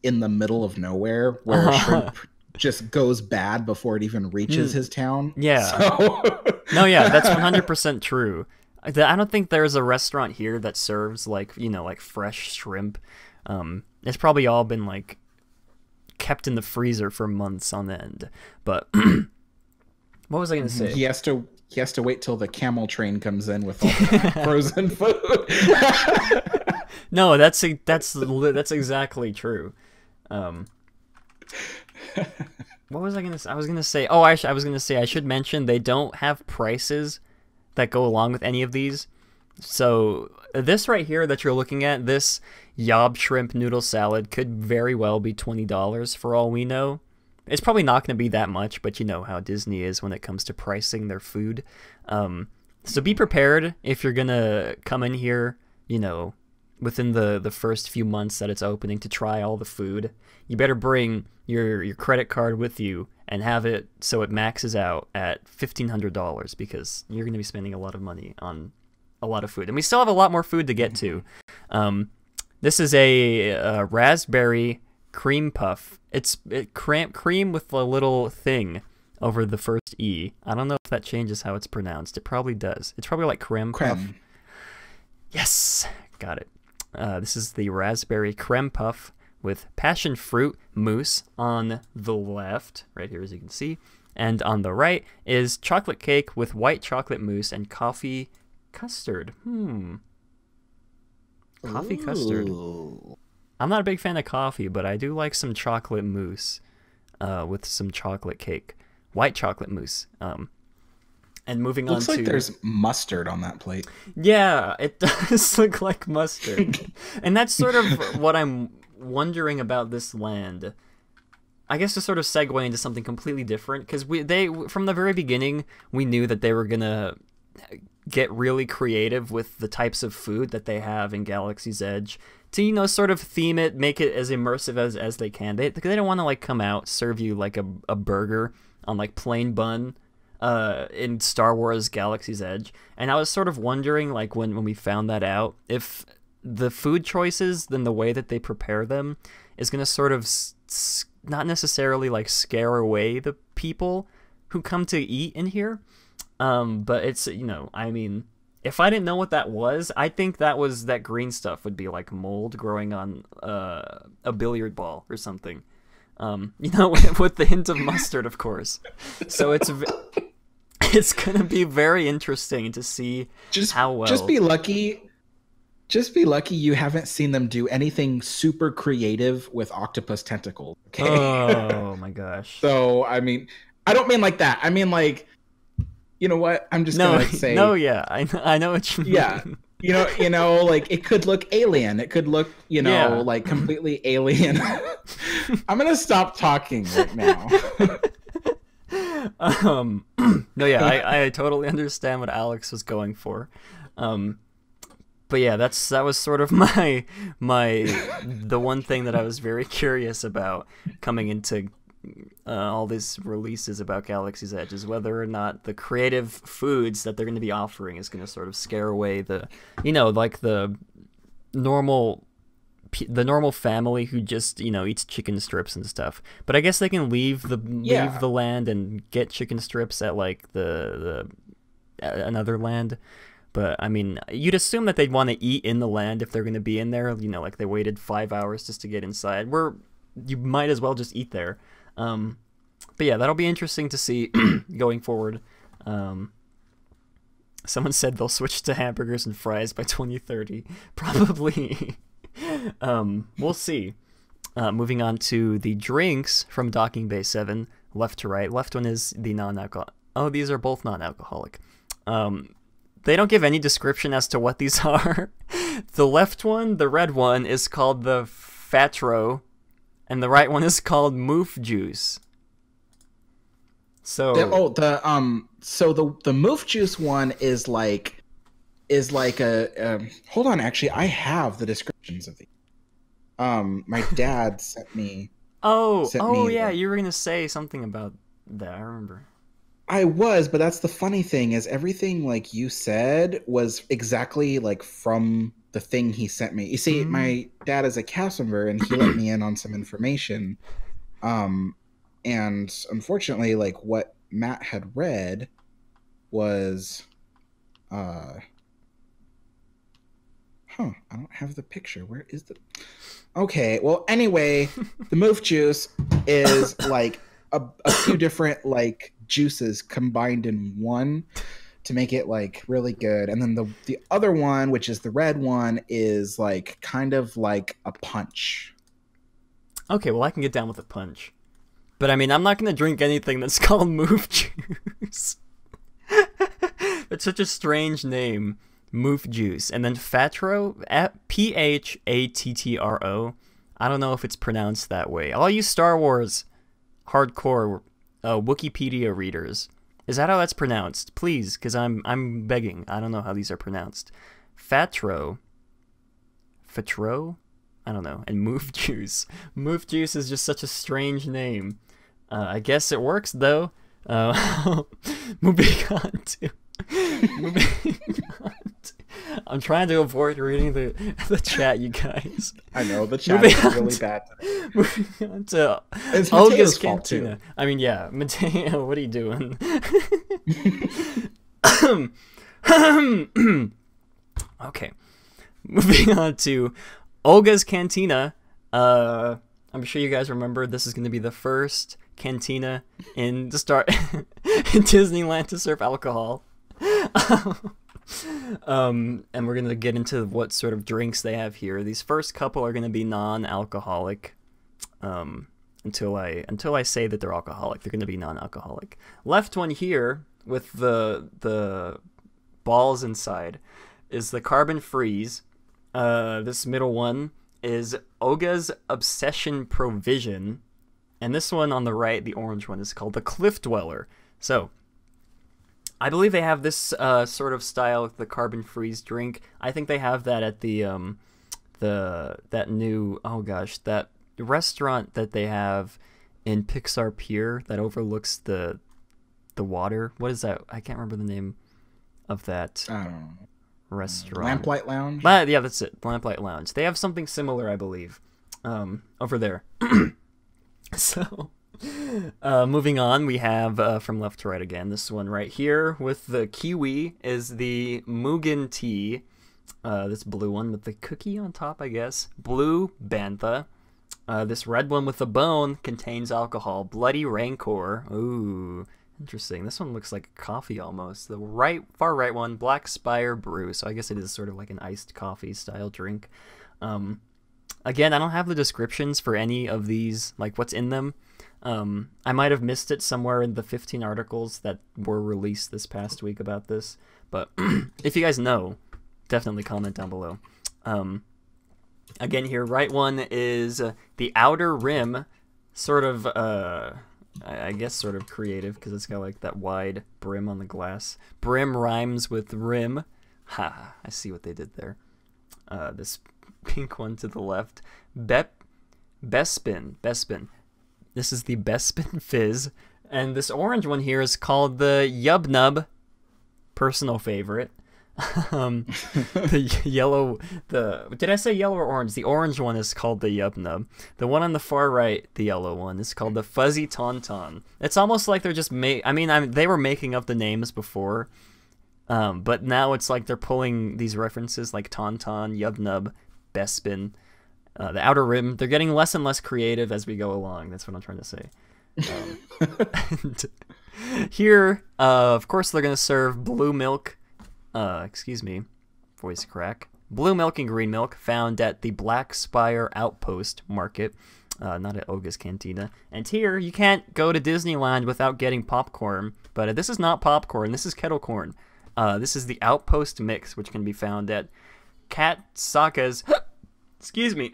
in the middle of nowhere where shrimp just goes bad before it even reaches his town. Yeah. So... No, yeah, that's 100% true. I don't think there's a restaurant here that serves like fresh shrimp. It's probably all been like kept in the freezer for months on end. But what was I going to say? He has to wait till the camel train comes in with all the frozen food. No, that's exactly true. What was I going to say? I was going to say, I was going to say I should mention they don't have prices that go along with any of these. So this right here that you're looking at, this Yob shrimp noodle salad, could very well be $20 for all we know. It's probably not going to be that much, but you know how Disney is when it comes to pricing their food. So be prepared if you're going to come in here, within the first few months that it's opening, to try all the food. You better bring your credit card with you and have it so it maxes out at $1,500, because you're going to be spending a lot of money on a lot of food. And we still have a lot more food to get to. This is a raspberry cream puff. It's cream with a little thing over the first E. I don't know if that changes how it's pronounced. It probably does. It's probably like creme puff. Yes, got it. This is the raspberry creme puff with passion fruit mousse on the left, right here as you can see. And on the right is chocolate cake with white chocolate mousse and coffee custard. Coffee custard. I'm not a big fan of coffee, but I do like some chocolate mousse with some chocolate cake. White chocolate mousse. And moving on to... Looks like there's mustard on that plate. Yeah, it does look like mustard. And that's sort of what I'm wondering about this land. I guess to sort of segue into something completely different, because from the very beginning, we knew that they were going to get really creative with the types of food that they have in Galaxy's Edge to, sort of theme it, make it as immersive as they can. They don't want to, come out, serve you, a burger on, plain bun, in Star Wars Galaxy's Edge, and I was sort of wondering, like, when we found that out, if the food choices, then the way that they prepare them is going to sort of not necessarily, like, scare away the people who come to eat in here, but it's, you know, I mean, if I didn't know what that was, I think that green stuff would be like mold growing on a billiard ball or something. You know, with the hint of mustard, of course. So it's gonna be very interesting to see how well. Just be lucky you haven't seen them do anything super creative with octopus tentacles. Okay. Oh my gosh. So I mean, I don't mean like that. I mean like, you know what? I'm just gonna say. No, yeah, I know what you mean. Yeah. You know, like it could look alien. It could look, like completely alien. I'm gonna stop talking right now. No, yeah, I totally understand what Alex was going for. But yeah, that was sort of the one thing that I was very curious about coming into all these releases about Galaxy's Edge, is whether or not the creative foods that they're going to be offering is going to sort of scare away the, like the normal family who just, eats chicken strips and stuff. But I guess they can leave the land and get chicken strips at like the another land. But I mean, you'd assume that they'd want to eat in the land if they're going to be in there. Like they waited 5 hours just to get inside. You might as well just eat there. But yeah, that'll be interesting to see going forward. Someone said they'll switch to hamburgers and fries by 2030. Probably. We'll see. Moving on to the drinks from Docking Bay 7, left to right. Left one is the non-alcoholic. Oh, these are both non-alcoholic. They don't give any description as to what these are. The left one, the red one, is called the Fatro, and the right one is called Moof Juice. So the Moof Juice one is like a hold on, actually I have the descriptions of these. My dad sent me. Yeah, you were gonna say something about that. I remember. I was, but that's the funny thing, is everything like you said was exactly like from the thing he sent me. You see, my dad is a cast member and he let me in on some information. And unfortunately, like what Matt had read was I don't have the picture. Where is the Okay, well anyway, the Moof Juice is like a few different like juices combined in one to make it like really good, and then the other one, which is the red one, is like kind of like a punch. Okay, well I can get down with a punch, but I mean I'm not gonna drink anything that's called Moof Juice. It's such a strange name, Moof Juice, and then Fatro, Phattro. I don't know if it's pronounced that way. All you Star Wars hardcore Wikipedia readers, is that how that's pronounced? Please, because I'm begging. I don't know how these are pronounced. Fatro, I don't know. And Moof Juice. Moof Juice is just such a strange name. I guess it works though. Moving on to. I'm trying to avoid reading the chat, you guys. I know the chat is really bad today. Moving on to it's Olga's Mateo's fault Cantina. too. I mean, yeah, Mateo, what are you doing? Okay, moving on to Olga's Cantina. I'm sure you guys remember this is going to be the first cantina in Disneyland to serve alcohol. And we're gonna get into what sort of drinks they have here. These first couple are gonna be non-alcoholic. Until I say that they're alcoholic, they're gonna be non-alcoholic. Left one here with the balls inside is the Carbon Freeze. This middle one is Olga's Obsession Provision, and this one on the right, the orange one, is called the Cliff Dweller. So I believe they have this sort of style, the Carbon Freeze drink. I think they have that at that new, that restaurant that they have in Pixar Pier that overlooks the the water. What is that? I can't remember the name of that I don't know. restaurant. Lamplight Lounge? Yeah, that's it. Lamplight Lounge. They have something similar, I believe, over there. So, moving on, we have from left to right again. This one right here with the kiwi is the Mugen tea. This blue one with the cookie on top, I guess. Blue Bantha. This red one with the bone contains alcohol. Bloody Rancor. Ooh, interesting. This one looks like coffee almost. The far right one, Black Spire Brew. So I guess it is sort of like an iced coffee style drink. Again, I don't have the descriptions for any of these, like what's in them. I might have missed it somewhere in the 15 articles that were released this past week about this. But if you guys know, definitely comment down below. Again here, right one is the Outer Rim, sort of, I guess sort of creative, because it's got like that wide brim on the glass. Brim rhymes with rim. Ha, I see what they did there. This pink one to the left. Bespin. This is the Bespin Fizz. And this orange one here is called the Yub Nub. Personal favorite. The yellow, did I say yellow or orange? The orange one is called the Yub Nub. The one on the far right, the yellow one, is called the Fuzzy Tauntaun. It's almost like they're just they were making up the names before, but now it's like they're pulling these references like Tauntaun, Yub Nub, Bespin, the Outer Rim. They're getting less and less creative as we go along. That's what I'm trying to say. And here, of course, they're gonna serve blue milk. Excuse me, voice crack. Blue milk and green milk found at the Black Spire Outpost Market, not at Oga's Cantina. And here, you can't go to Disneyland without getting popcorn, but this is not popcorn, this is kettle corn. This is the Outpost Mix, which can be found at Kat Saka's, excuse me,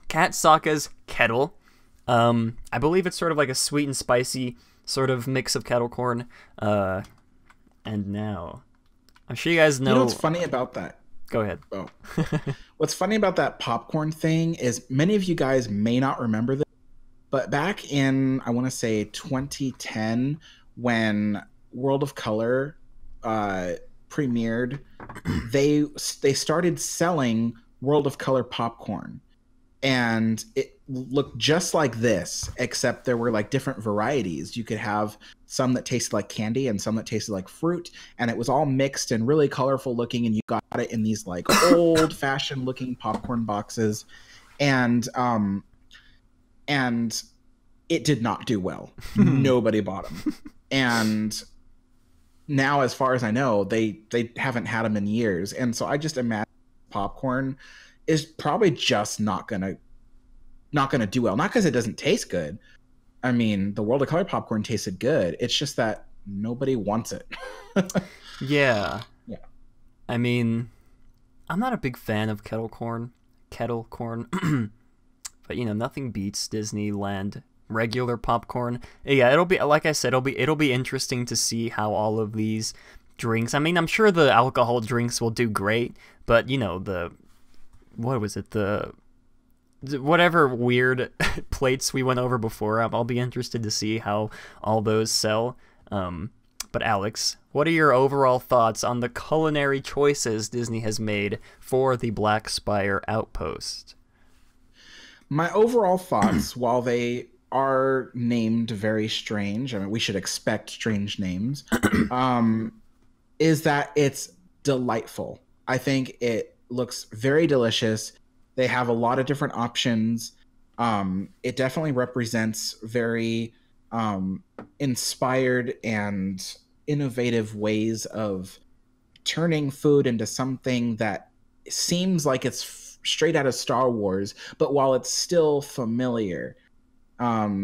Kat Saka's Kettle. I believe it's sort of like a sweet and spicy sort of mix of kettle corn. And now, I'm sure you guys know. You know what's funny about that? Go ahead. Oh. What's funny about that popcorn thing is many of you guys may not remember this, but back in, I want to say 2010, when World of Color premiered, they started selling World of Color popcorn. And it looked just like this, except there were like different varieties. You could have some that tasted like candy and some that tasted like fruit, and it was all mixed and really colorful looking, and you got it in these like old fashioned looking popcorn boxes. And it did not do well. Nobody bought them. And now, as far as I know, they haven't had them in years. And so I just imagine popcorn is probably just not gonna do well. Not because it doesn't taste good. I mean, the World of Color popcorn tasted good. It's just that nobody wants it. Yeah. Yeah. I mean, I'm not a big fan of kettle corn, but you know, nothing beats Disneyland regular popcorn. Yeah, it'll be, like I said, it'll be interesting to see how all of these drinks. I mean, I'm sure the alcohol drinks will do great, but you know, what was it? Whatever weird plates we went over before, I'll be interested to see how all those sell. But Alex, what are your overall thoughts on the culinary choices Disney has made for the Black Spire Outpost? My overall thoughts, while they are named very strange, I mean, we should expect strange names, is that it's delightful. I think it looks very delicious. They have a lot of different options. It definitely represents very inspired and innovative ways of turning food into something that seems like it's straight out of Star Wars, but while it's still familiar.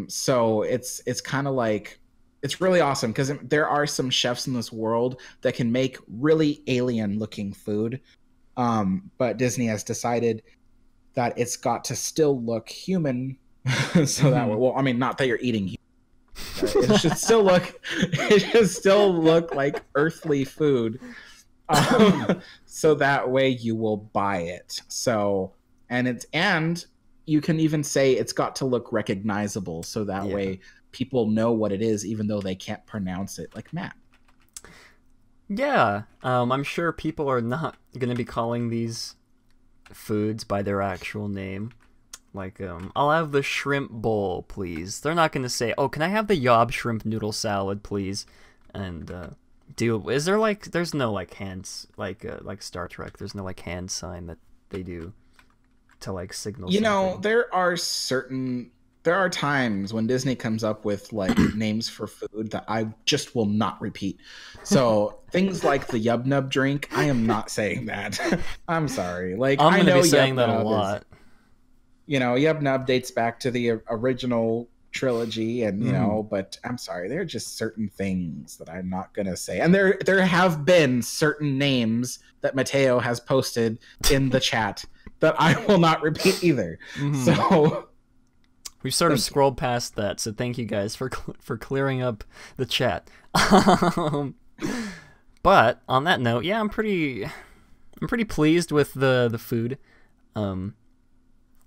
So it's kind of like, it's really awesome because there are some chefs in this world that can make really alien looking food. But Disney has decided that it's got to still look human. So that way, well, I mean, not that you're eating human. It should still look like earthly food. So that way you will buy it. So, and you can even say it's got to look recognizable. So that way people know what it is, even though they can't pronounce it, like Matt. Yeah, I'm sure people are not going to be calling these foods by their actual name. Like, I'll have the shrimp bowl, please. They're not going to say, oh, can I have the Yob shrimp noodle salad, please? And, is there, like, there's no, like, hands, like Star Trek, there's no, like, hand sign that they do to, like, signal You know, something. there are times when Disney comes up with, like, names for food that I just will not repeat. So, things like the Yub Nub drink, I am not saying that. I'm sorry. Like, I'm I going to know be saying Yub that a Nub lot. you know, Yub Nub dates back to the original trilogy, and you know, but I'm sorry, there are just certain things that I'm not gonna say. And there have been certain names that Mateo has posted in the chat that I will not repeat either. So we've sort of scrolled past that, so thank you guys for clearing up the chat. But on that note, yeah, I'm pretty pleased with the food.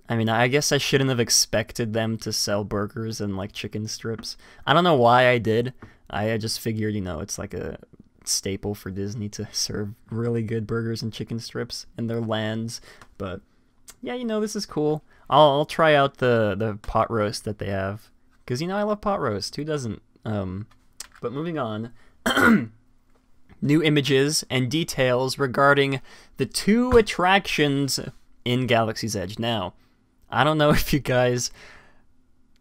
I mean, I guess I shouldn't have expected them to sell burgers and, like, chicken strips. I don't know why I did. I just figured, you know, it's like a staple for Disney to serve really good burgers and chicken strips in their lands. But, yeah, you know, this is cool. I'll try out the pot roast that they have. Because, you know, I love pot roast. Who doesn't? But moving on. New images and details regarding the 2 attractions in Galaxy's Edge. Now, I don't know if you guys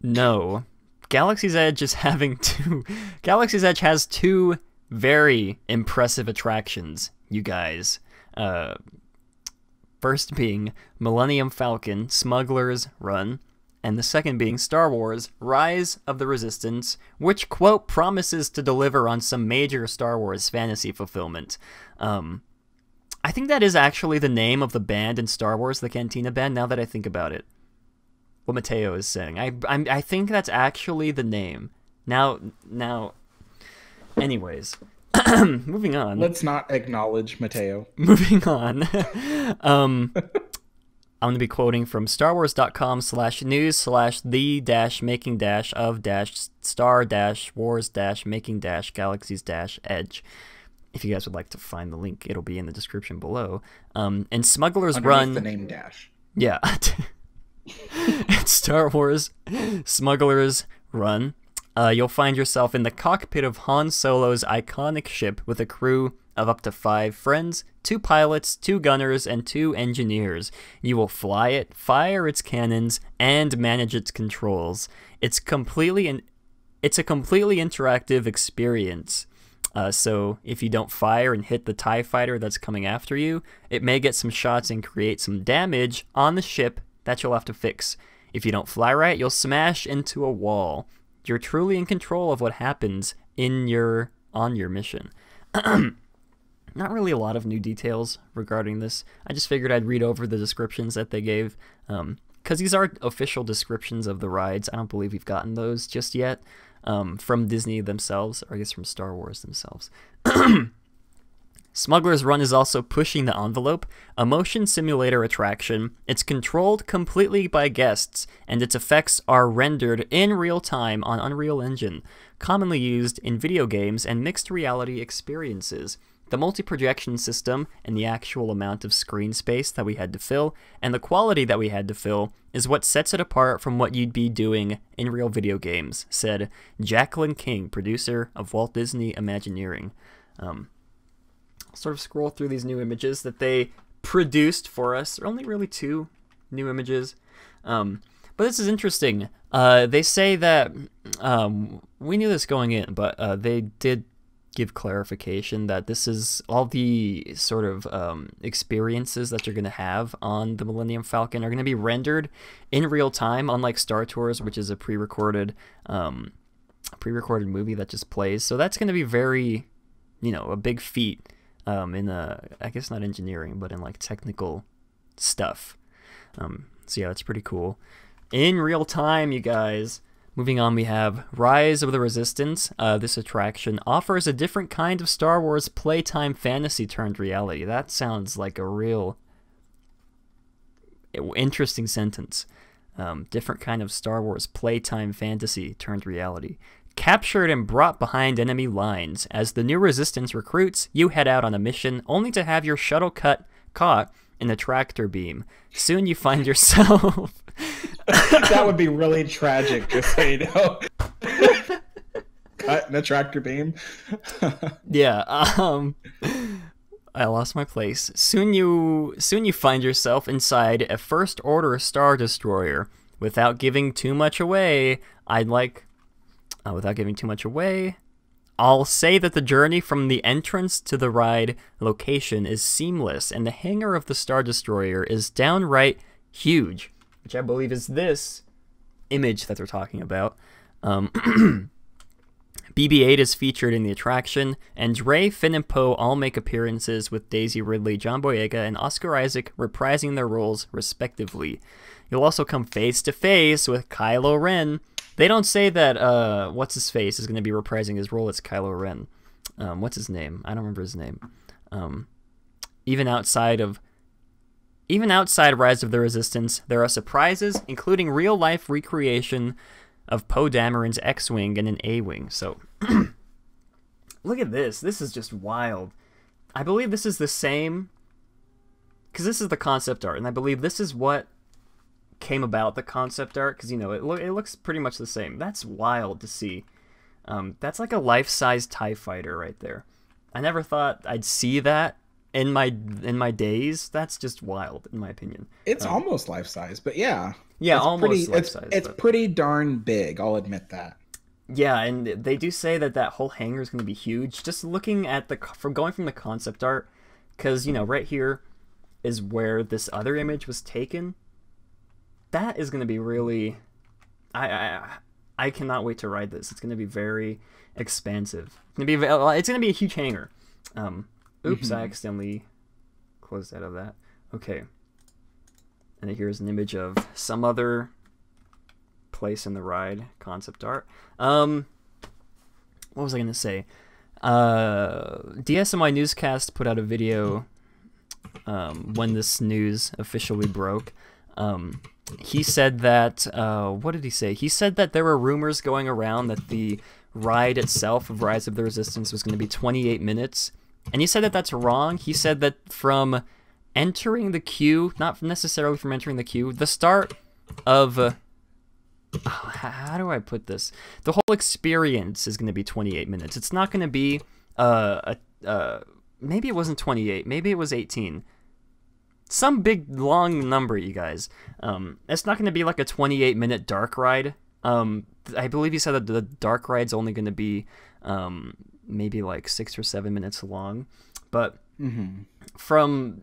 know, Galaxy's Edge has 2 very impressive attractions, you guys. First being Millennium Falcon Smuggler's Run, and the second being Star Wars Rise of the Resistance, which, quote, promises to deliver on some major Star Wars fantasy fulfillment. I think that is actually the name of the band in Star Wars, the Cantina Band, now that I think about it. What Mateo is saying. I think that's actually the name. Now, anyways. Moving on. let's not acknowledge Mateo. Moving on. I'm going to be quoting from starwars.com/news/the-making-of-star-wars-making-galaxies-edge. If you guys would like to find the link, it'll be in the description below. And Smuggler's Underneath Run. the name dash. Yeah. It's Star Wars Smuggler's Run. You'll find yourself in the cockpit of Han Solo's iconic ship with a crew of up to 5 friends, 2 pilots, 2 gunners, and 2 engineers. You will fly it, fire its cannons, and manage its controls. It's a completely interactive experience. So if you don't fire and hit the TIE fighter that's coming after you, it may get some shots and create some damage on the ship that you'll have to fix. If you don't fly right, you'll smash into a wall. You're truly in control of what happens on your mission. Not really a lot of new details regarding this. I just figured I'd read over the descriptions that they gave, because these are official descriptions of the rides. I don't believe we've gotten those just yet from Disney themselves, or I guess from Star Wars themselves. Smuggler's Run is also pushing the envelope, a motion simulator attraction. It's controlled completely by guests, and its effects are rendered in real time on Unreal Engine, commonly used in video games and mixed reality experiences. The multi-projection system and the actual amount of screen space that we had to fill, and the quality that we had to fill, is what sets it apart from what you'd be doing in real video games, said Jacqueline King, producer of Walt Disney Imagineering. Sort of scroll through these new images that they produced for us. There are only really 2 new images. But this is interesting. They say that, we knew this going in, but they did give clarification that this is all the sort of experiences that you're going to have on the Millennium Falcon are going to be rendered in real time, unlike Star Tours, which is a pre-recorded movie that just plays. So that's going to be very, a big feat. In I guess not engineering, but in like technical stuff. So yeah, that's pretty cool. In real time, you guys. Moving on, we have Rise of the Resistance. This attraction offers a different kind of Star Wars playtime fantasy turned reality. That sounds like a real interesting sentence. Different kind of Star Wars playtime fantasy turned reality. Captured and brought behind enemy lines. As the new Resistance recruits, you head out on a mission only to have your shuttle caught in a tractor beam. Soon you find yourself... That would be really tragic, just so you know. Cut in a tractor beam. Yeah, I lost my place. Soon you find yourself inside a First Order Star Destroyer. Without giving too much away, I'll say that the journey from the entrance to the ride location is seamless, and the hangar of the Star Destroyer is downright huge, which I believe is this image that they're talking about. BB-8 is featured in the attraction, and Rey, Finn, and Poe all make appearances, with Daisy Ridley, John Boyega, and Oscar Isaac reprising their roles respectively. You'll also come face-to-face with Kylo Ren. They don't say that what's-his-face is going to be reprising his role as Kylo Ren. What's his name? I don't remember his name. Even outside Rise of the Resistance, there are surprises, including real-life recreation of Poe Dameron's X-Wing and an A-Wing. So, look at this. This is just wild. I believe this is the same, because this is the concept art, and I believe this is what came about the concept art, because, you know, it looks pretty much the same. That's wild to see. That's like a life-size TIE fighter right there. I never thought I'd see that in my days. That's just wild, in my opinion. It's almost life-size, but yeah. Yeah, it's almost life-size. It's pretty darn big, I'll admit that. Yeah, and they do say that whole hangar is going to be huge. Just looking at going from the concept art, because, you know, right here is where this other image was taken. That is going to be really... I cannot wait to ride this. It's going to be very expansive. It's going to be a huge hangar. Oops, I accidentally closed out of that. Okay. And here's an image of some other place in the ride, concept art. What was I going to say? DSMY Newscast put out a video when this news officially broke. He said that, what did he say? He said that there were rumors going around that the ride itself of Rise of the Resistance was going to be 28 minutes. And he said that that's wrong. He said that from entering the queue, not necessarily from entering the queue, the start of... how do I put this? The whole experience is going to be 28 minutes. It's not going to be... maybe it wasn't 28. Maybe it was 18. Some big, long number, you guys. It's not going to be like a 28-minute dark ride. I believe he said that the dark ride's only going to be maybe like 6 or 7 minutes long. But from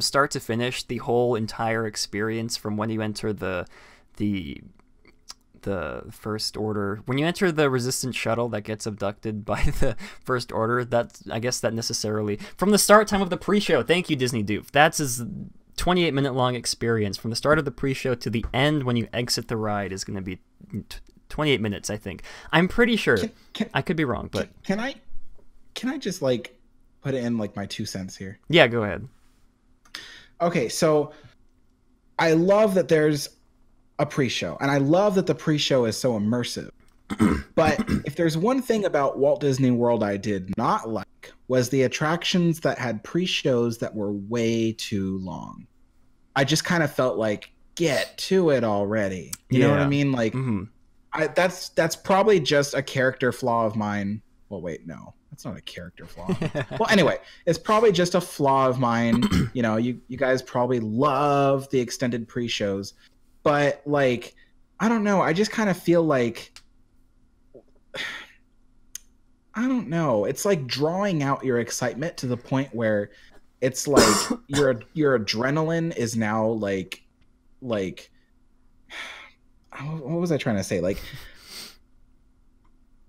start to finish, the whole entire experience from when you enter the First Order, when you enter the Resistance shuttle that gets abducted by the First Order, I guess that necessarily from the start time of the pre-show. Thank you, Disney Doof. That's his 28-minute long experience from the start of the pre-show to the end when you exit the ride is going to be 28 minutes. I think. I'm pretty sure. I could be wrong, but can I just like put in like my 2 cents here? Yeah, go ahead. Okay, so I love that there's a pre-show, and I love that the pre-show is so immersive. But if there's one thing about Walt Disney World I did not like, was the attractions that had pre-shows that were way too long. I just kind of felt like, get to it already. You know what I mean? Like, that's probably just a character flaw of mine. Well, wait, no. That's not a character flaw. Well, anyway, it's probably just a flaw of mine. You know, you guys probably love the extended pre-shows. But, like, I don't know. I just kind of feel like, I don't know. It's like drawing out your excitement to the point where it's like your adrenaline is now like, what was I trying to say? Like,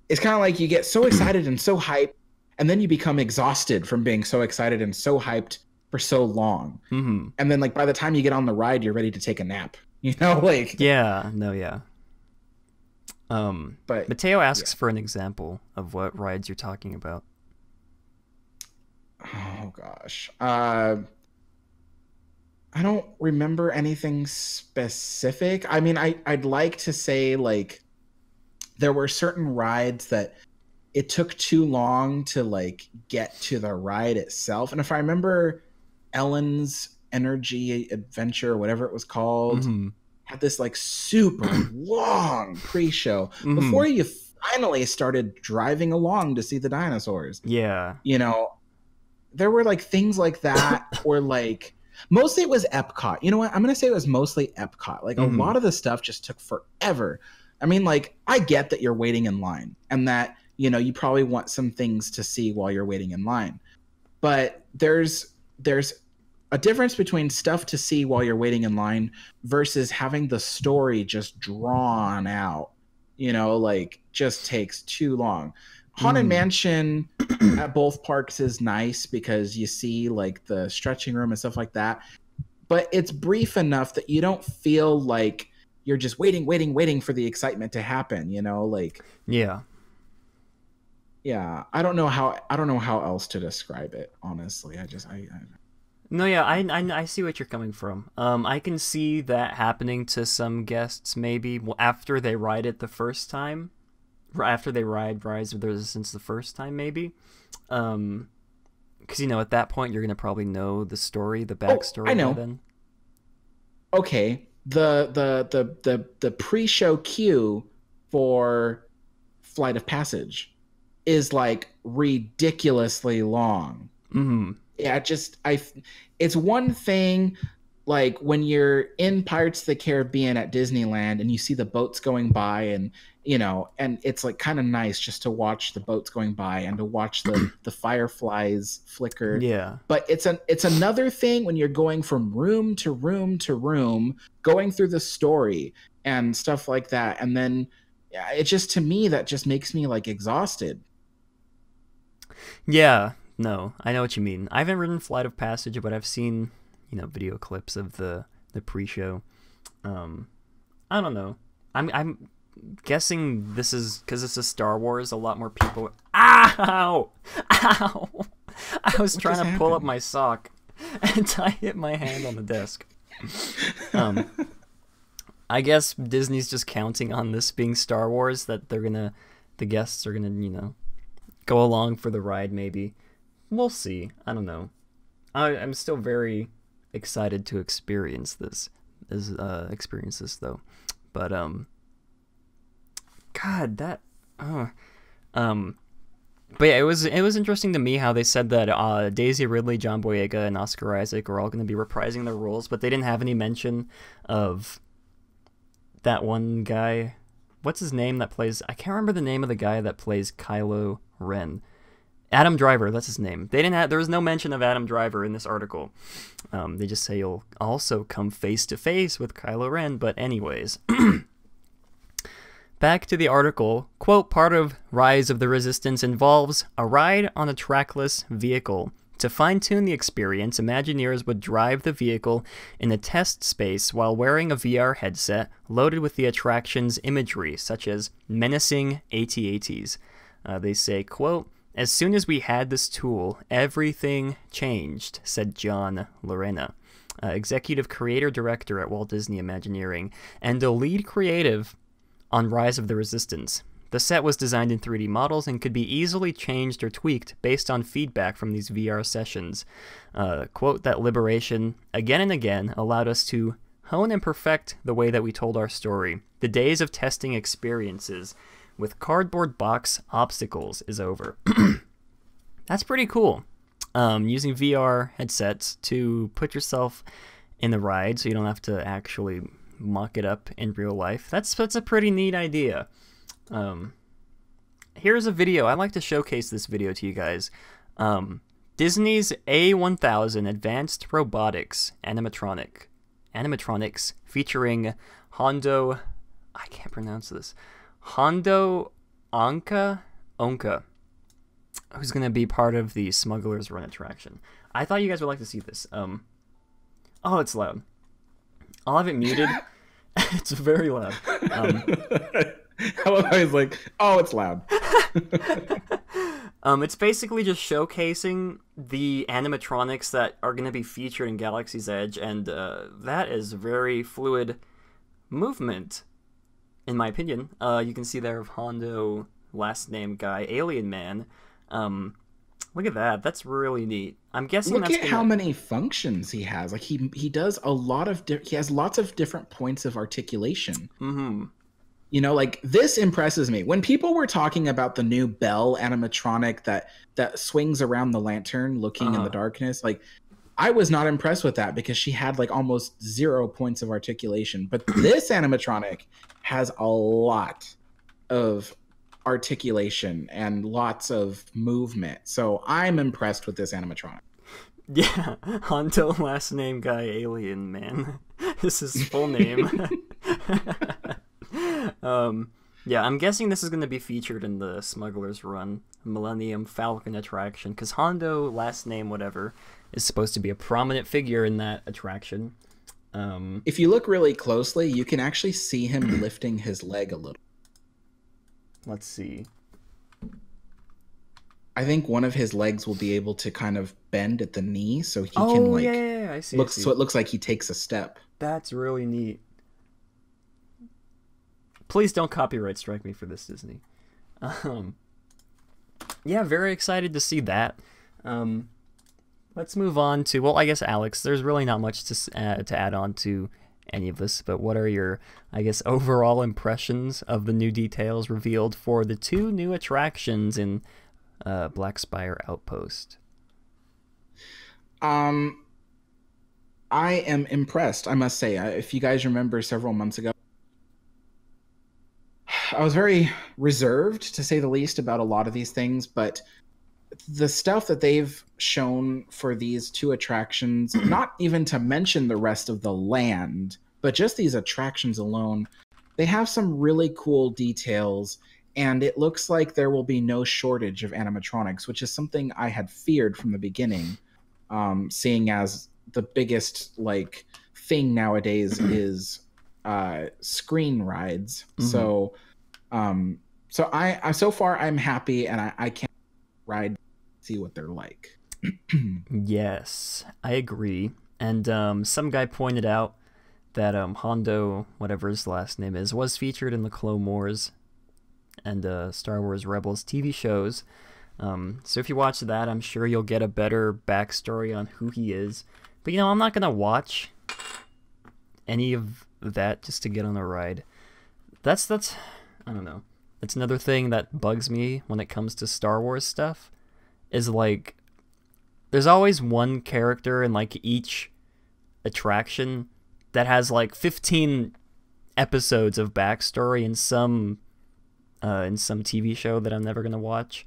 it's kind of like you get so excited and so hyped, and then you become exhausted from being so excited and so hyped for so long. And then, like, by the time you get on the ride, you're ready to take a nap. You know, like... Yeah, no, yeah. But Mateo asks for an example of what rides you're talking about. Oh, gosh. I don't remember anything specific. I mean, I'd like to say like there were certain rides that it took too long to like get to the ride itself. And if I remember, Ellen's Energy Adventure, or whatever it was called, had this like super long pre-show before you finally started driving along to see the dinosaurs. Yeah. You know, there were like things like that, or like mostly it was Epcot. You know what? I'm going to say it was mostly Epcot. Like a lot of the stuff just took forever. I mean, like, I get that you're waiting in line and that, you know, you probably want some things to see while you're waiting in line. But there's a difference between stuff to see while you're waiting in line versus having the story just drawn out, you know, like just takes too long. Haunted Mansion at both parks is nice because you see like the stretching room and stuff like that. But it's brief enough that you don't feel like you're just waiting for the excitement to happen, you know, like yeah. I don't know how else to describe it, honestly. No, yeah, I see what you're coming from. I can see that happening to some guests maybe after they ride it the first time, after they ride Rise of the Resistance the first time, maybe. Because, you know, at that point you're gonna probably know the story, the backstory. I know. By then. Okay, the pre-show queue for Flight of Passage is like ridiculously long. Yeah, it's one thing like when you're in Pirates of the Caribbean at Disneyland and you see the boats going by, and you know, and it's like kind of nice just to watch the boats going by and to watch the fireflies flicker. Yeah. But it's another thing when you're going from room to room to room, going through the story and stuff like that. And then it just, to me, that just makes me like exhausted. Yeah, no, I know what you mean. I haven't ridden Flight of Passage, but I've seen, you know, video clips of the pre-show. I don't know. I'm guessing this is because it's a Star Wars. A lot more people. Ow! I was trying to pull up my sock, and I hit my hand on the desk. I guess Disney's just counting on this being Star Wars, that the guests are gonna, you know, go along for the ride. Maybe we'll see. I don't know. I'm still very excited to experience this though. But God, that but yeah, it was interesting to me how they said that Daisy Ridley, John Boyega, and Oscar Isaac are all going to be reprising their roles, but they didn't have any mention of that one guy. What's his name that plays? I can't remember the name of the guy that plays Kylo Ren. Adam Driver, that's his name. There was no mention of Adam Driver in this article. They just say you'll also come face to face with Kylo Ren. But anyways, back to the article. Quote, part of Rise of the Resistance involves a ride on a trackless vehicle. To fine-tune the experience, Imagineers would drive the vehicle in a test space while wearing a VR headset loaded with the attraction's imagery, such as menacing AT-ATs. They say, quote, as soon as we had this tool, everything changed, said John Lorena, executive creator-director at Walt Disney Imagineering, and a lead creative on Rise of the Resistance. The set was designed in 3D models and could be easily changed or tweaked based on feedback from these VR sessions. Quote, that liberation, again and again, allowed us to hone and perfect the way that we told our story. The days of testing experiences with cardboard box obstacles is over. That's pretty cool. Using VR headsets to put yourself in the ride so you don't have to actually mock it up in real life. That's a pretty neat idea. Here's a video. I like to showcase this video to you guys. Disney's A1000 Advanced Robotics Animatronics featuring Hondo, I can't pronounce this, Hondo Onka, who's going to be part of the Smuggler's Run attraction. I thought you guys would like to see this. Oh, it's loud. I'll have it muted. It's very loud. I was like, oh, it's loud. It's basically just showcasing the animatronics that are going to be featured in Galaxy's Edge, and that is very fluid movement, in my opinion. You can see there of Hondo, last name guy, Alien Man. Look at that. That's really neat. I'm guessing Look at how many functions he has. Like he does a lot of he has lots of different points of articulation. Mm-hmm. You know, like this impresses me. When people were talking about the new Bell animatronic that swings around the lantern looking in the darkness, like I was not impressed with that because she had like almost 0 points of articulation. But this animatronic has a lot of articulation and lots of movement. So I'm impressed with this animatronic. Yeah, Hondo, last name guy, Alien Man. This is his full name. Yeah, I'm guessing this is going to be featured in the Smuggler's Run Millennium Falcon attraction, because Hondo, last name whatever, is supposed to be a prominent figure in that attraction. If you look really closely, you can actually see him lifting his leg a little. Let's see. I think one of his legs will be able to kind of bend at the knee, so he can like yeah, I see. So it looks like he takes a step. That's really neat. Please don't copyright strike me for this, Disney. Yeah, very excited to see that. Let's move on to, well, I guess, Alex, there's really not much to add on to any of this, but what are your, I guess, overall impressions of the new details revealed for the 2 new attractions in Black Spire Outpost? I am impressed, I must say. If you guys remember several months ago, I was very reserved, to say the least, about a lot of these things, but the stuff that they've shown for these 2 attractions, not even to mention the rest of the land, but just these attractions alone, they have some really cool details, and it looks like there will be no shortage of animatronics, which is something I had feared from the beginning, seeing as the biggest like thing nowadays is screen rides. Mm-hmm. So I so far I'm happy, and I can't ride, see what they're like. Yes, I agree. And some guy pointed out that Hondo, whatever his last name is, was featured in the Clone Wars and Star Wars Rebels TV shows. So if you watch that, I'm sure you'll get a better backstory on who he is. But, you know, I'm not going to watch any of that just to get on a ride. That's I don't know. That's another thing that bugs me when it comes to Star Wars stuff, is like there's always one character in like each attraction that has like 15 episodes of backstory in some TV show that I'm never gonna watch.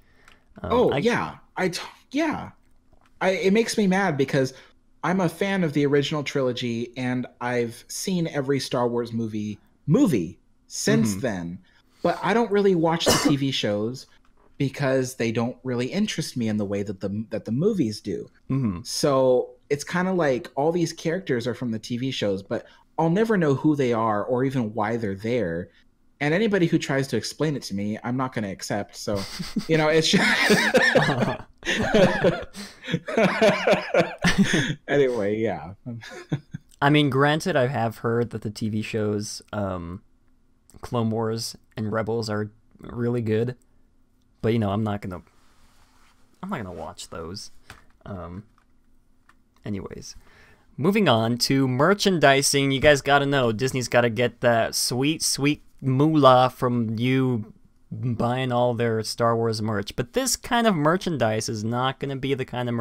It makes me mad because I'm a fan of the original trilogy, and I've seen every Star Wars movie since then, but I don't really watch the TV shows because they don't really interest me in the way that the movies do. Mm-hmm. So it's kind of like all these characters are from the TV shows, but I'll never know who they are or even why they're there. And anybody who tries to explain it to me, I'm not going to accept. So, you know, it's just... Anyway, yeah. I mean, granted, I have heard that the TV shows Clone Wars and Rebels are really good, but you know, I'm not gonna watch those. Anyways, moving on to merchandising. You guys gotta know, Disney's gotta get that sweet moolah from you buying all their Star Wars merch. But this kind of merchandise is not going to be the kind of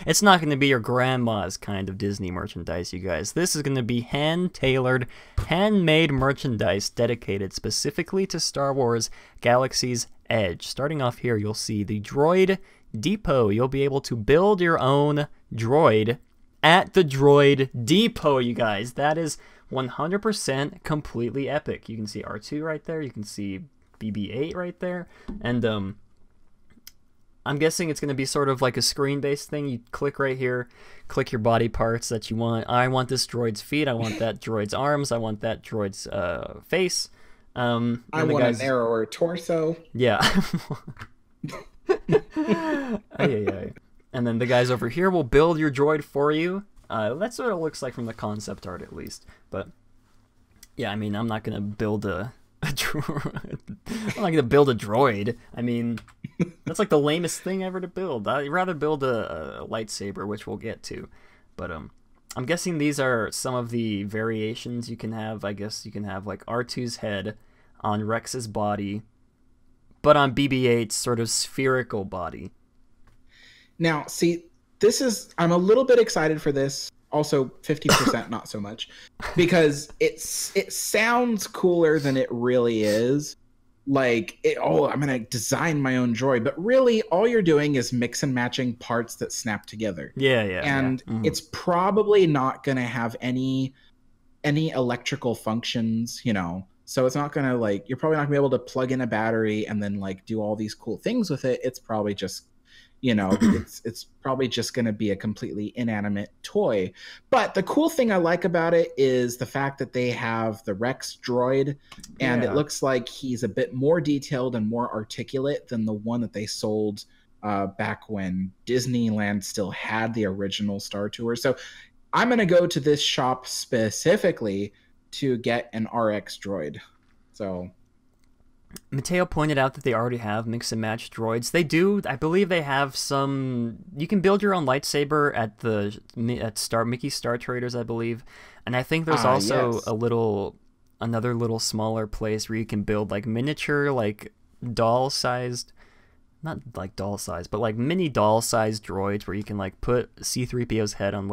it's not going to be your grandma's kind of Disney merchandise, you guys. This is going to be hand-tailored, handmade merchandise dedicated specifically to Star Wars Galaxy's Edge. Starting off here, you'll see the Droid Depot. You'll be able to build your own droid at the Droid Depot, you guys. That is 100% completely epic. You can see R2 right there. You can see BB-8 right there. And I'm guessing it's going to be sort of like a screen-based thing. You click right here, click your body parts that you want. I want this droid's feet. I want that droid's arms. I want that droid's face. I want a narrower torso. Yeah. Ay, ay, ay. And then the guys over here will build your droid for you. That's what it looks like from the concept art, at least. But yeah, I mean, I'm not gonna build a droid. I'm not gonna build a droid. I mean, that's like the lamest thing ever to build. I'd rather build a lightsaber, which we'll get to. But I'm guessing these are some of the variations you can have. I guess you can have like R2's head on Rex's body, but on BB-8's sort of spherical body. Now, see, I'm a little bit excited for this. Also, 50% not so much, because it sounds cooler than it really is. Like, I'm gonna design my own droid, but really, all you're doing is mix and matching parts that snap together. Yeah. And it's probably not gonna have any electrical functions, you know. So it's not gonna you're probably not gonna be able to plug in a battery and then do all these cool things with it. It's probably just, you know, it's probably just going to be a completely inanimate toy. But the cool thing I like about it is the fact that they have the Rex droid, and it looks like he's a bit more detailed and more articulate than the one that they sold back when Disneyland still had the original Star Tour. So I'm going to go to this shop specifically to get an RX droid. So Mateo pointed out that they already have mix and match droids. They do. I believe they have some. You can build your own lightsaber at Mickey Star Traders, I believe, and I think there's also another little smaller place where you can build like miniature, like doll-sized, not like doll-sized, but like mini doll-sized droids where you can like put C-3PO's head on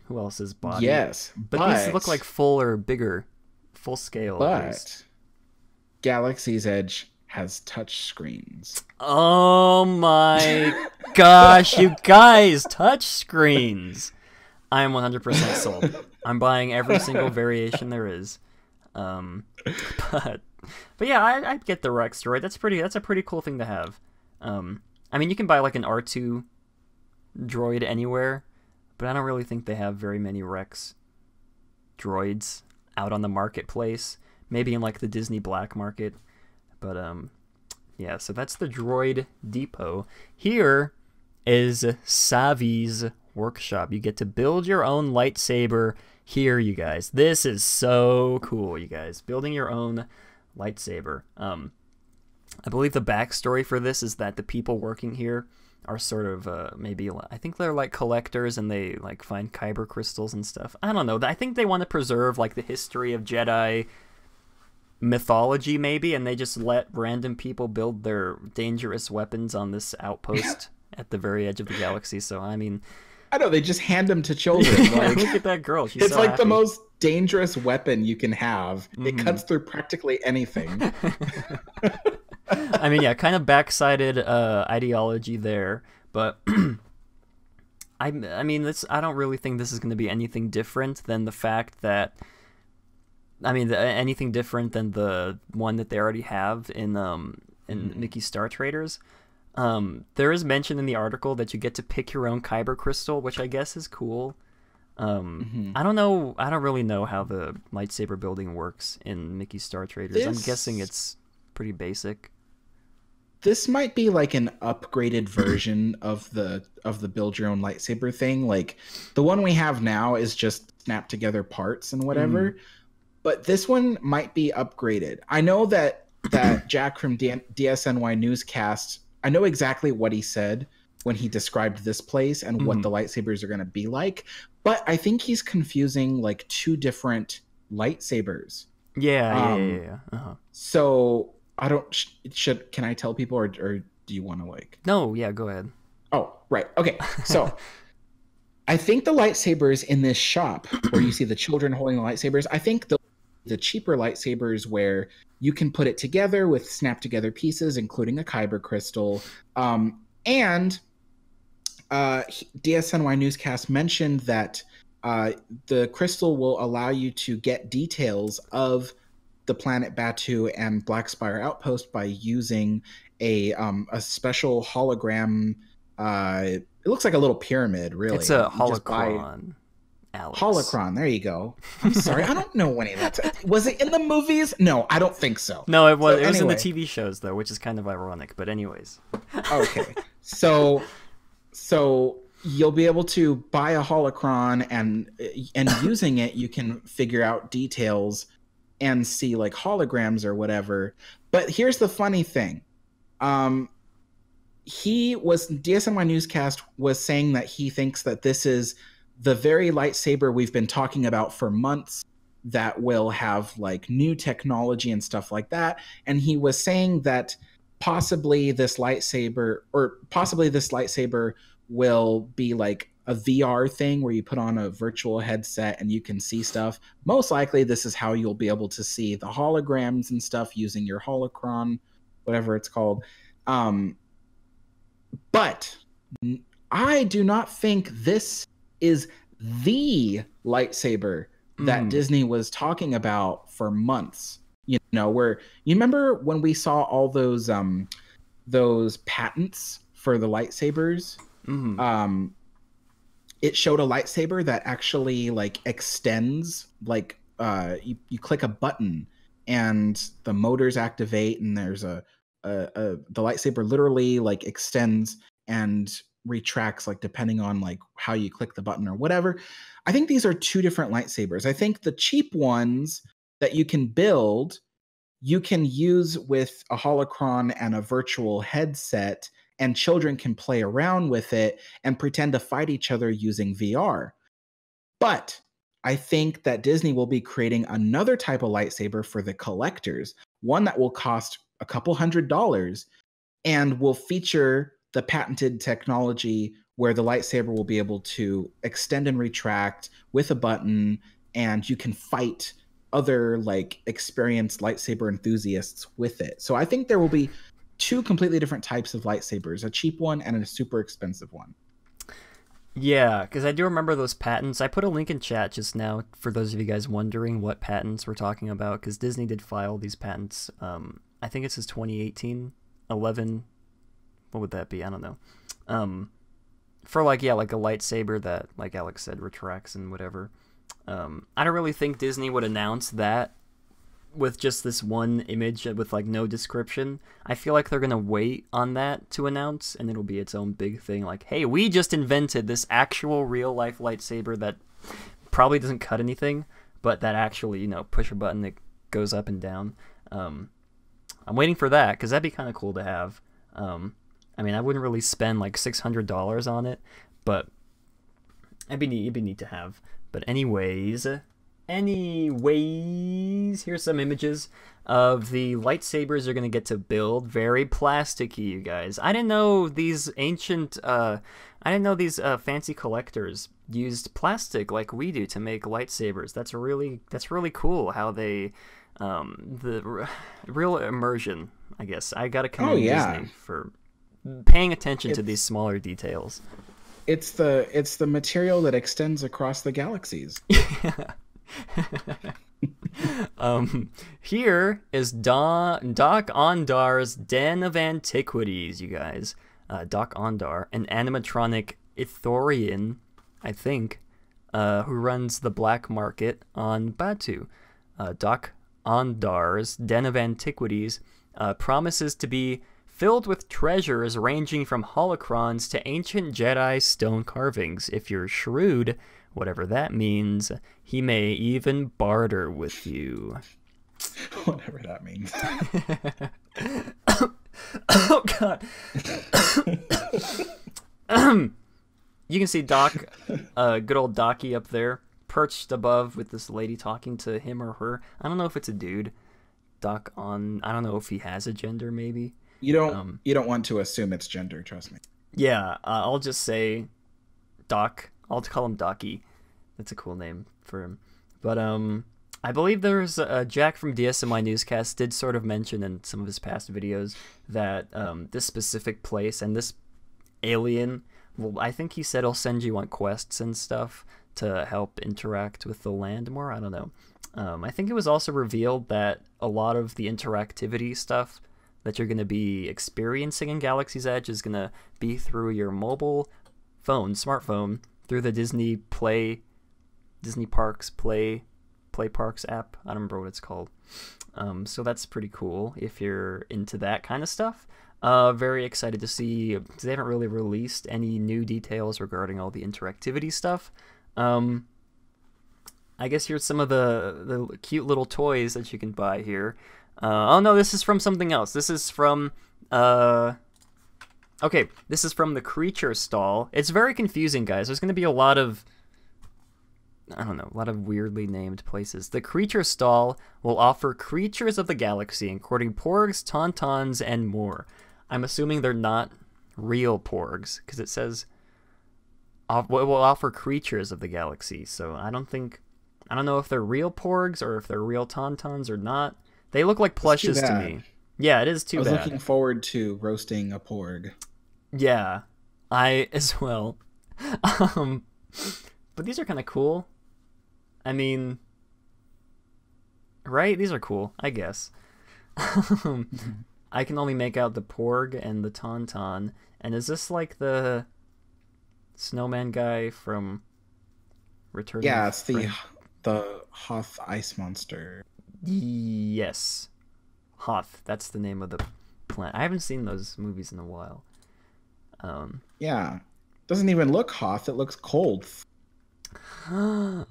who else's body. Yes, but these look like full or bigger, full scale. But Galaxy's Edge has touch screens. Oh my gosh, you guys, touch screens. I am 100% sold. I'm buying every single variation there is. But yeah, I get the Rex droid. That's a pretty cool thing to have. I mean, you can buy like an R2 droid anywhere, but I don't really think they have very many Rex droids out on the marketplace. Maybe in like the Disney black market. But yeah, so that's the Droid Depot. Here is Savi's workshop. You get to build your own lightsaber here, you guys. This is so cool, you guys. Building your own lightsaber. I believe the backstory for this is that the people working here are sort of I think they're like collectors, and they like find kyber crystals and stuff. I don't know. I think they want to preserve like the history of Jedi mythology, maybe, and they just let random people build their dangerous weapons on this outpost at the very edge of the galaxy. So I mean, I know, they just hand them to children. Like, look at that girl. She's it's so like happy. the most dangerous weapon you can have. It cuts through practically anything. I mean, yeah, kind of backsided ideology there, but I mean, I don't really think this is going to be anything different than the fact that, anything different than the one that they already have in Mickey Star Traders. There is mention in the article that you get to pick your own kyber crystal, which I guess is cool. I don't know. I don't really know how the lightsaber building works in Mickey Star Traders. I'm guessing it's pretty basic. This might be like an upgraded version of the build your own lightsaber thing. Like the one we have now is just snap together parts and whatever. But this one might be upgraded. I know that Jack from DSNY Newscast, I know exactly what he said when he described this place and what the lightsabers are going to be like. But I think he's confusing like two different lightsabers. Yeah. So I don't. Can I tell people, or do you want to like? No. Yeah. Go ahead. Oh, right. Okay. So I think the lightsabers in this shop, where you see the children holding the lightsabers, I think the cheaper lightsabers where you can put it together with snap together pieces, including a kyber crystal. And DSNY Newscast mentioned that the crystal will allow you to get details of the planet Batu and Black Spire Outpost by using a special hologram. It looks like a little pyramid, really. It's a holocron. Alex. Holocron, there you go. I'm sorry, I don't know any of that. Was it in the movies? No, I don't think so. No, it was. So it was in the anyway. TV shows though, which is kind of ironic. But anyways. Okay, so you'll be able to buy a holocron, and using it, you can figure out details and see like holograms or whatever. But here's the funny thing. DSMY Newscast was saying that he thinks that this is the very lightsaber we've been talking about for months that will have like new technology and stuff like that. And he was saying that possibly this lightsaber will be like a VR thing where you put on a virtual headset and you can see stuff. Most likely this is how you'll be able to see the holograms and stuff using your holocron, whatever it's called. But I do not think this is the lightsaber that Disney was talking about for months. You know, where you remember when we saw all those patents for the lightsabers? It showed a lightsaber that actually like extends, like you click a button and the motors activate, and there's the lightsaber literally like extends and retracts, like depending on like how you click the button or whatever. I think these are two different lightsabers. I think the cheap ones that you can build, you can use with a holocron and a virtual headset, and children can play around with it and pretend to fight each other using VR. But I think that Disney will be creating another type of lightsaber for the collectors, one that will cost a couple $100 and will feature the patented technology where the lightsaber will be able to extend and retract with a button, and you can fight other like experienced lightsaber enthusiasts with it. So I think there will be two completely different types of lightsabers, a cheap one and a super expensive one. Yeah, because I do remember those patents. I put a link in chat just now for those of you guys wondering what patents we're talking about, because Disney did file these patents. I think it says 2018, 11. What would that be? I don't know. For like, yeah, like a lightsaber that, like Alex said, retracts and whatever. I don't really think Disney would announce that with just this one image with like no description. I feel like they're gonna wait on that to announce, and it'll be its own big thing. Like, hey, we just invented this actual real life lightsaber that probably doesn't cut anything, but that actually, you know, push a button that goes up and down. I'm waiting for that because that'd be kind of cool to have. I mean, I wouldn't really spend like $600 on it, but it'd be neat to have. But anyways, here's some images of the lightsabers you're gonna get to build. Very plasticky, you guys. I didn't know these fancy collectors used plastic like we do to make lightsabers. That's really cool how they the real immersion, I guess. I gotta commend Disney for paying attention to these smaller details. It's the material that extends across the galaxies. Here is Doc Ondar's Den of Antiquities, you guys. Doc Ondar, an animatronic Ithorian, I think, who runs the black market on Batu. Doc Ondar's Den of Antiquities promises to be filled with treasures ranging from holocrons to ancient Jedi stone carvings. If you're shrewd, whatever that means, he may even barter with you. Whatever that means. Oh, God. You can see Doc, good old Docky up there, perched above with this lady talking to him or her. I don't know if it's a dude. I don't know if he has a gender, maybe. You don't want to assume it's gender, trust me. Yeah, I'll just say Doc. I'll call him Docky. That's a cool name for him. But I believe there's Jack from DSMI Newscast did sort of mention in some of his past videos that this specific place and this alien, well, I think he said he'll send you on quests and stuff to help interact with the land more. I don't know. I think it was also revealed that a lot of the interactivity stuff that you're going to be experiencing in Galaxy's Edge is going to be through your mobile phone, smartphone, through the Disney Play Disney Parks Play Parks app. I don't remember what it's called. So that's pretty cool if you're into that kind of stuff. Very excited to see. They haven't really released any new details regarding all the interactivity stuff. I guess here's some of the cute little toys that you can buy here. Oh no, this is from something else. This is from okay, this is from the creature stall. It's very confusing, guys. There's going to be a lot of, I don't know, a lot of weirdly named places. The creature stall will offer creatures of the galaxy, including porgs, tauntauns, and more. I'm assuming they're not real porgs, because it says will offer creatures of the galaxy. So I don't know if they're real porgs or if they're real tauntauns or not. They look like plushes to me. Yeah, it is too bad. I was looking forward to roasting a porg. Yeah, I as well. But these are kind of cool. I mean, right? These are cool, I guess. I can only make out the porg and the tauntaun. And is this like the snowman guy from Return? Yeah, it's the Hoth ice monster. Yes. Hoth, that's the name of the plant. I haven't seen those movies in a while. Yeah. Doesn't even look Hoth, it looks cold. Oh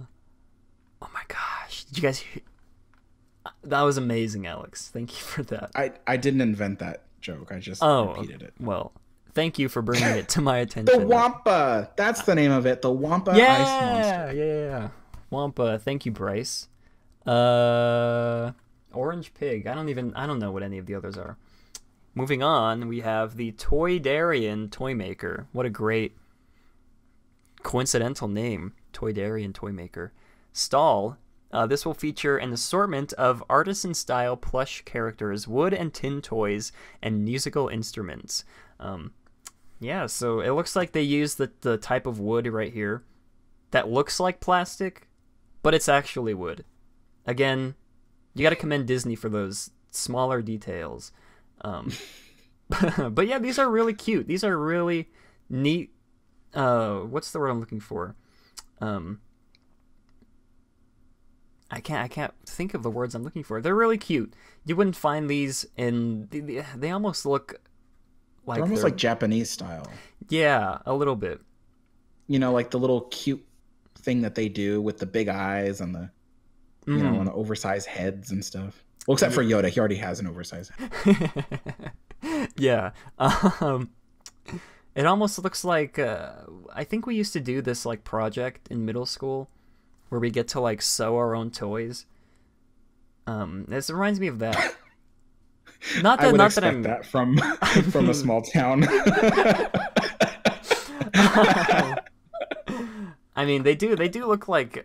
my gosh. Did you guys hear? That was amazing, Alex. Thank you for that. I didn't invent that joke. I just repeated it. Well, thank you for bringing it to my attention. The Wampa! That's the name of it. The Wampa ice monster. Yeah. Wampa. Thank you, Bryce. Orange Pig. I don't know what any of the others are. Moving on, we have the Toydarian Toy Maker. What a great coincidental name. Toydarian Toy Maker. Stall. This will feature an assortment of artisan-style plush characters, wood and tin toys, and musical instruments. Yeah, so it looks like they use the type of wood right here that looks like plastic, but it's actually wood. Again, you got to commend Disney for those smaller details. But yeah, these are really cute. These are really neat. What's the word I'm looking for? I can't think of the words I'm looking for. They're really cute. You wouldn't find these in they almost look like they're almost like Japanese style. Yeah, a little bit. You know, like the little cute thing that they do with the big eyes and the you know, and the oversized heads and stuff. Well, except for Yoda, he already has an oversized head. Yeah. It almost looks like I think we used to do this like project in middle school where we get to like sew our own toys. This reminds me of that. Not that I would not expect that I'm that from a small town. I mean, they do look like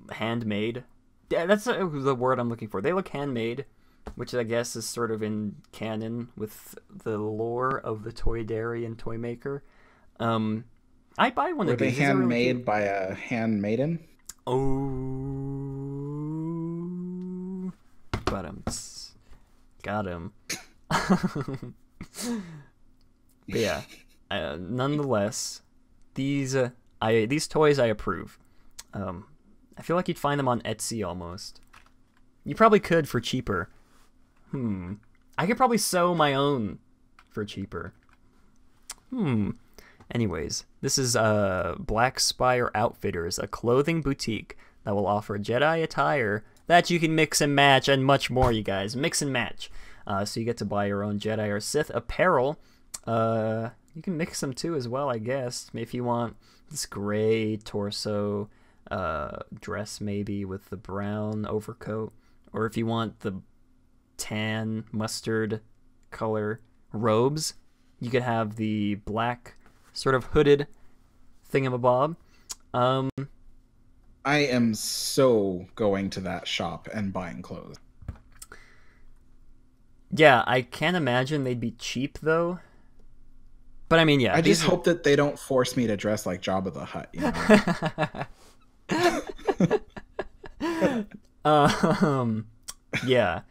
handmade. Yeah, that's the word I'm looking for. They look handmade, which I guess is sort of in canon with the lore of the Toydarian Toy Maker. I buy one of these. Were they handmade by a handmaiden? Oh, got him. But yeah, nonetheless, these toys I approve. I feel like you'd find them on Etsy almost. You probably could for cheaper. I could probably sew my own for cheaper. Anyways, this is Black Spire Outfitters, a clothing boutique that will offer Jedi attire that you can mix and match and much more, you guys. Mix and match. So you get to buy your own Jedi or Sith apparel. You can mix them too as well, I guess. If you want this gray torso dress maybe with the brown overcoat. Or if you want the tan mustard color robes, you could have the black sort of hooded thingamabob. I am so going to that shop and buying clothes. Yeah, I can't imagine they'd be cheap though. But I mean, yeah. I just hope that they don't force me to dress like Jabba the Hutt. You know? Yeah.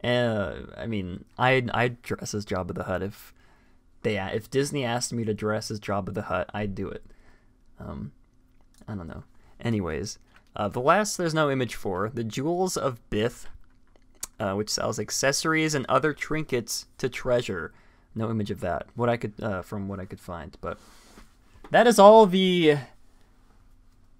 I mean, I'd dress as Jabba the Hutt if Disney asked me to dress as Jabba the Hutt, I'd do it. I don't know. Anyways, The last there's no image for. The Jewels of Bith, which sells accessories and other trinkets to treasure. No image of that. What I could from what I could find, but that is all the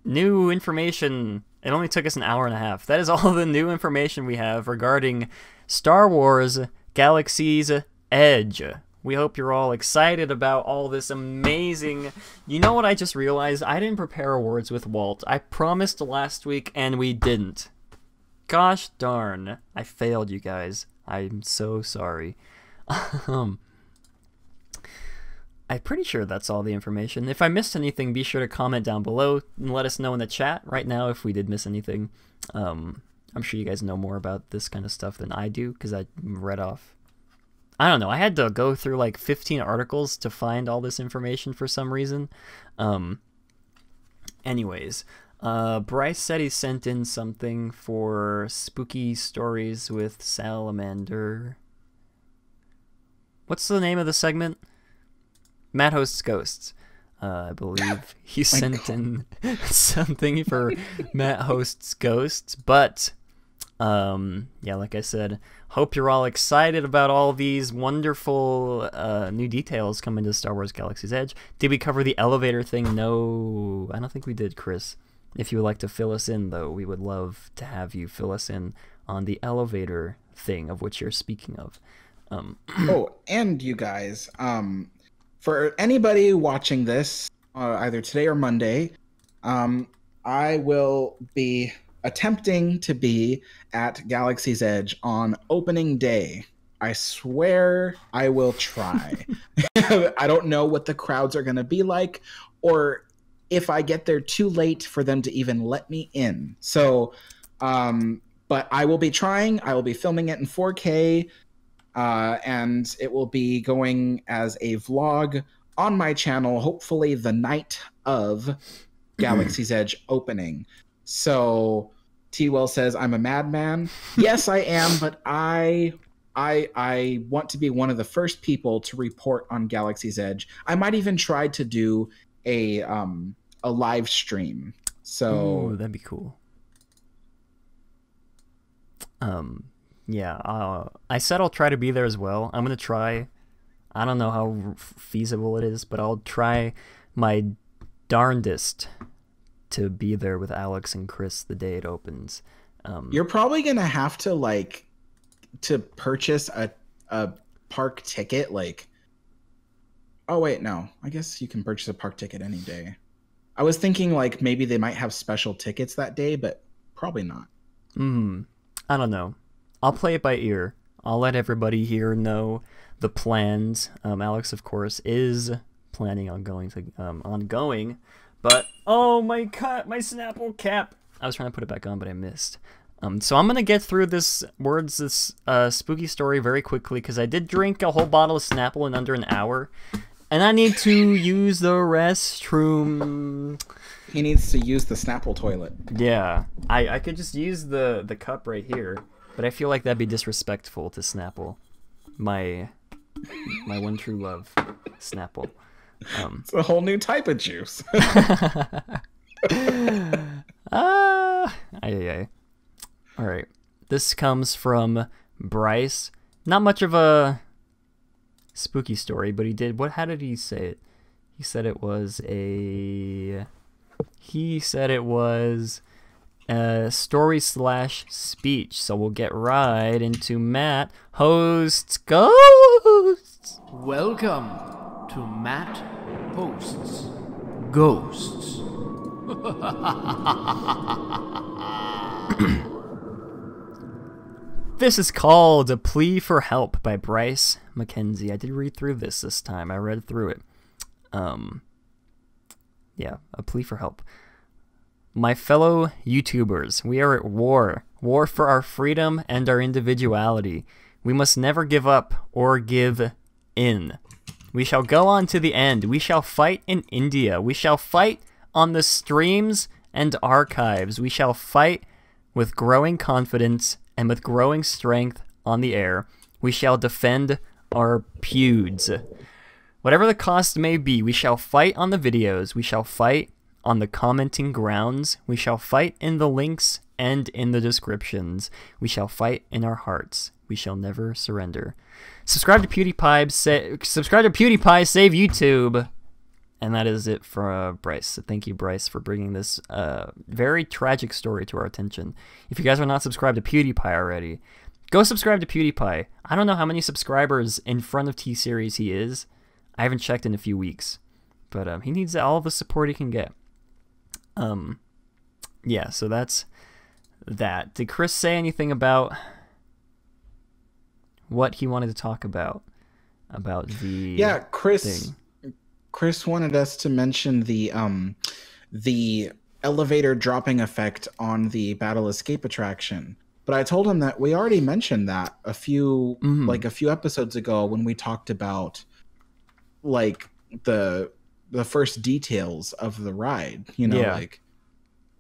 new information. It only took us an hour and a half. That is all the new information we have regarding Star Wars Galaxy's Edge. We hope you're all excited about all this amazing... You know what I just realized? I didn't prepare awards with Walt. I promised last week, and we didn't. Gosh darn. I failed, you guys. I'm so sorry. I'm pretty sure that's all the information. If I missed anything, be sure to comment down below and let us know in the chat right now if we did miss anything. I'm sure you guys know more about this kind of stuff than I do because I read off. I don't know. I had to go through like 15 articles to find all this information for some reason. Anyways, Bryce said he sent in something for spooky stories with Salamander. What's the name of the segment? Matt Hosts Ghosts. I believe he sent in something for Matt Hosts Ghosts, but yeah, like I said, hope you're all excited about all these wonderful new details coming to Star Wars Galaxy's Edge. Did we cover the elevator thing? No, I don't think we did, Chris. If you would like to fill us in, though, we would love to have you fill us in on the elevator thing of which you're speaking of. Oh, and you guys, for anybody watching this, either today or Monday, I will be attempting to be at Galaxy's Edge on opening day. I swear I will try. I don't know what the crowds are going to be like, or if I get there too late for them to even let me in. So, but I will be trying. I will be filming it in 4K. And it will be going as a vlog on my channel, hopefully the night of Galaxy's Edge opening. So T-Well says, I'm a madman. Yes, I am, but I want to be one of the first people to report on Galaxy's Edge. I might even try to do a live stream. So ooh, that'd be cool. Yeah, I said I'll try to be there as well. I'm going to try. I don't know how feasible it is, but I'll try my darndest to be there with Alex and Chris the day it opens. You're probably going to have to, to purchase a park ticket, Oh, wait, no. I guess you can purchase a park ticket any day. I was thinking, maybe they might have special tickets that day, but probably not. I don't know. I'll play it by ear. I'll let everybody here know the plans. Alex, of course, is planning on going, but oh my god, my Snapple cap! I was trying to put it back on, but I missed. So I'm gonna get through this spooky story very quickly because I did drink a whole bottle of Snapple in under an hour, and I need to use the restroom. He needs to use the Snapple toilet. Yeah, I could just use the cup right here. But I feel like that'd be disrespectful to Snapple, my one true love, Snapple. It's a whole new type of juice. All right, this comes from Bryce. Not much of a spooky story, but he did. How did he say it? He said it was story/speech. So we'll get right into Matt Hosts Ghosts. Welcome to Matt Hosts Ghosts. This is called A Plea for Help by Bryce Mackenzie. I did read through this time. I read through it. Yeah, A Plea for Help. My fellow YouTubers, we are at war. War for our freedom and our individuality. We must never give up or give in. We shall go on to the end. We shall fight in India. We shall fight on the streams and archives. We shall fight with growing confidence and with growing strength on the air. We shall defend our feuds. Whatever the cost may be, we shall fight on the videos. We shall fight on the commenting grounds. We shall fight in the links and in the descriptions. We shall fight in our hearts. We shall never surrender. Subscribe to PewDiePie. Save YouTube. And that is it for Bryce. So thank you, Bryce, for bringing this very tragic story to our attention. If you guys are not subscribed to PewDiePie already, go subscribe to PewDiePie. I don't know how many subscribers in front of T-Series he is. I haven't checked in a few weeks. But he needs all the support he can get. Yeah, so that's that. Did Chris say anything about what he wanted to talk about? About the Chris. thing? Chris wanted us to mention the elevator dropping effect on the Battle Escape attraction. But I told him that we already mentioned that a few episodes ago when we talked about like the first details of the ride,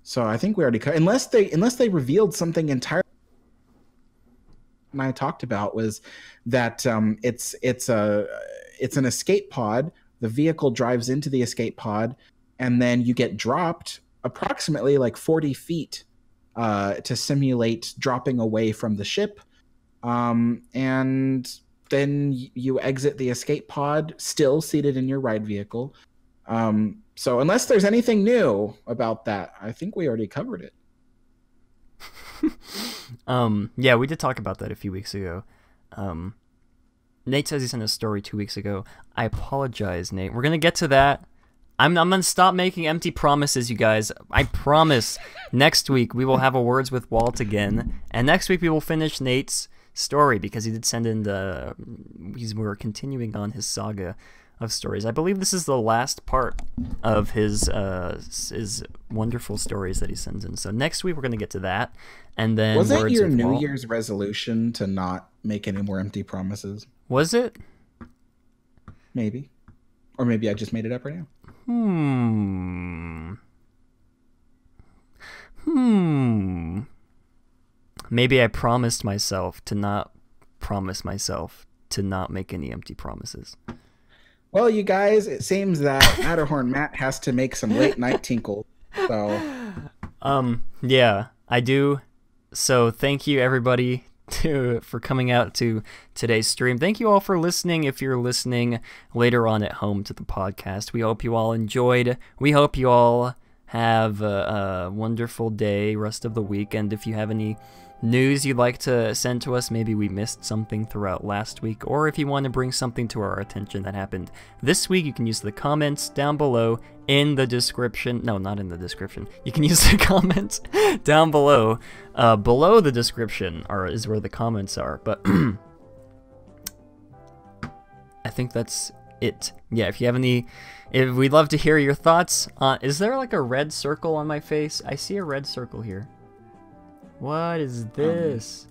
so I think we already unless they revealed something entirely. And I talked about was that it's an escape pod. The vehicle drives into the escape pod, and then you get dropped approximately like 40 feet to simulate dropping away from the ship. And then you exit the escape pod, still seated in your ride vehicle. So unless there's anything new about that, I think we already covered it. Yeah, we did talk about that a few weeks ago. Nate says he sent a story 2 weeks ago. I apologize, Nate. We're gonna get to that. I'm gonna stop making empty promises, you guys. I promise next week we will have a Words with Walt again, and next week we will finish Nate's story because he did send in we're continuing on his saga of stories. I believe this is the last part of his wonderful stories that he sends in. So next week we're gonna get to that, and then was that Words your with New Walt. Year's resolution to not make any more empty promises? Was it? Maybe, or maybe I just made it up right now. Maybe I promised myself to not promise myself to not make any empty promises. Well, you guys, it seems that Matterhorn Matt has to make some late night tinkle. So, yeah, I do. So thank you everybody for coming out to today's stream. Thank you all for listening. If you're listening later on at home to the podcast, we hope you all enjoyed. We hope you all have a wonderful day, rest of the week. And if you have any news you'd like to send to us, maybe we missed something throughout last week, or if you want to bring something to our attention that happened this week, you can use the comments down below in the description. No, not in the description. You can use the comments down below. Below the description is where the comments are, but I think that's it. Yeah, if you have we'd love to hear your thoughts. Is there like a red circle on my face? I see a red circle here. What is this?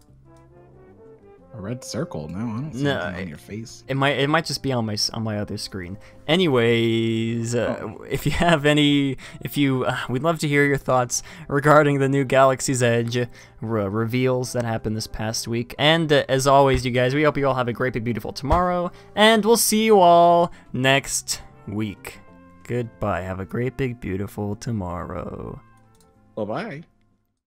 A red circle? No, I don't see anything on your face. It might just be on my other screen. Anyways, if you have we'd love to hear your thoughts regarding the new Galaxy's Edge reveals that happened this past week. And as always, you guys, we hope you all have a great, big, beautiful tomorrow, and we'll see you all next week. Goodbye. Have a great, big, beautiful tomorrow. Bye-bye.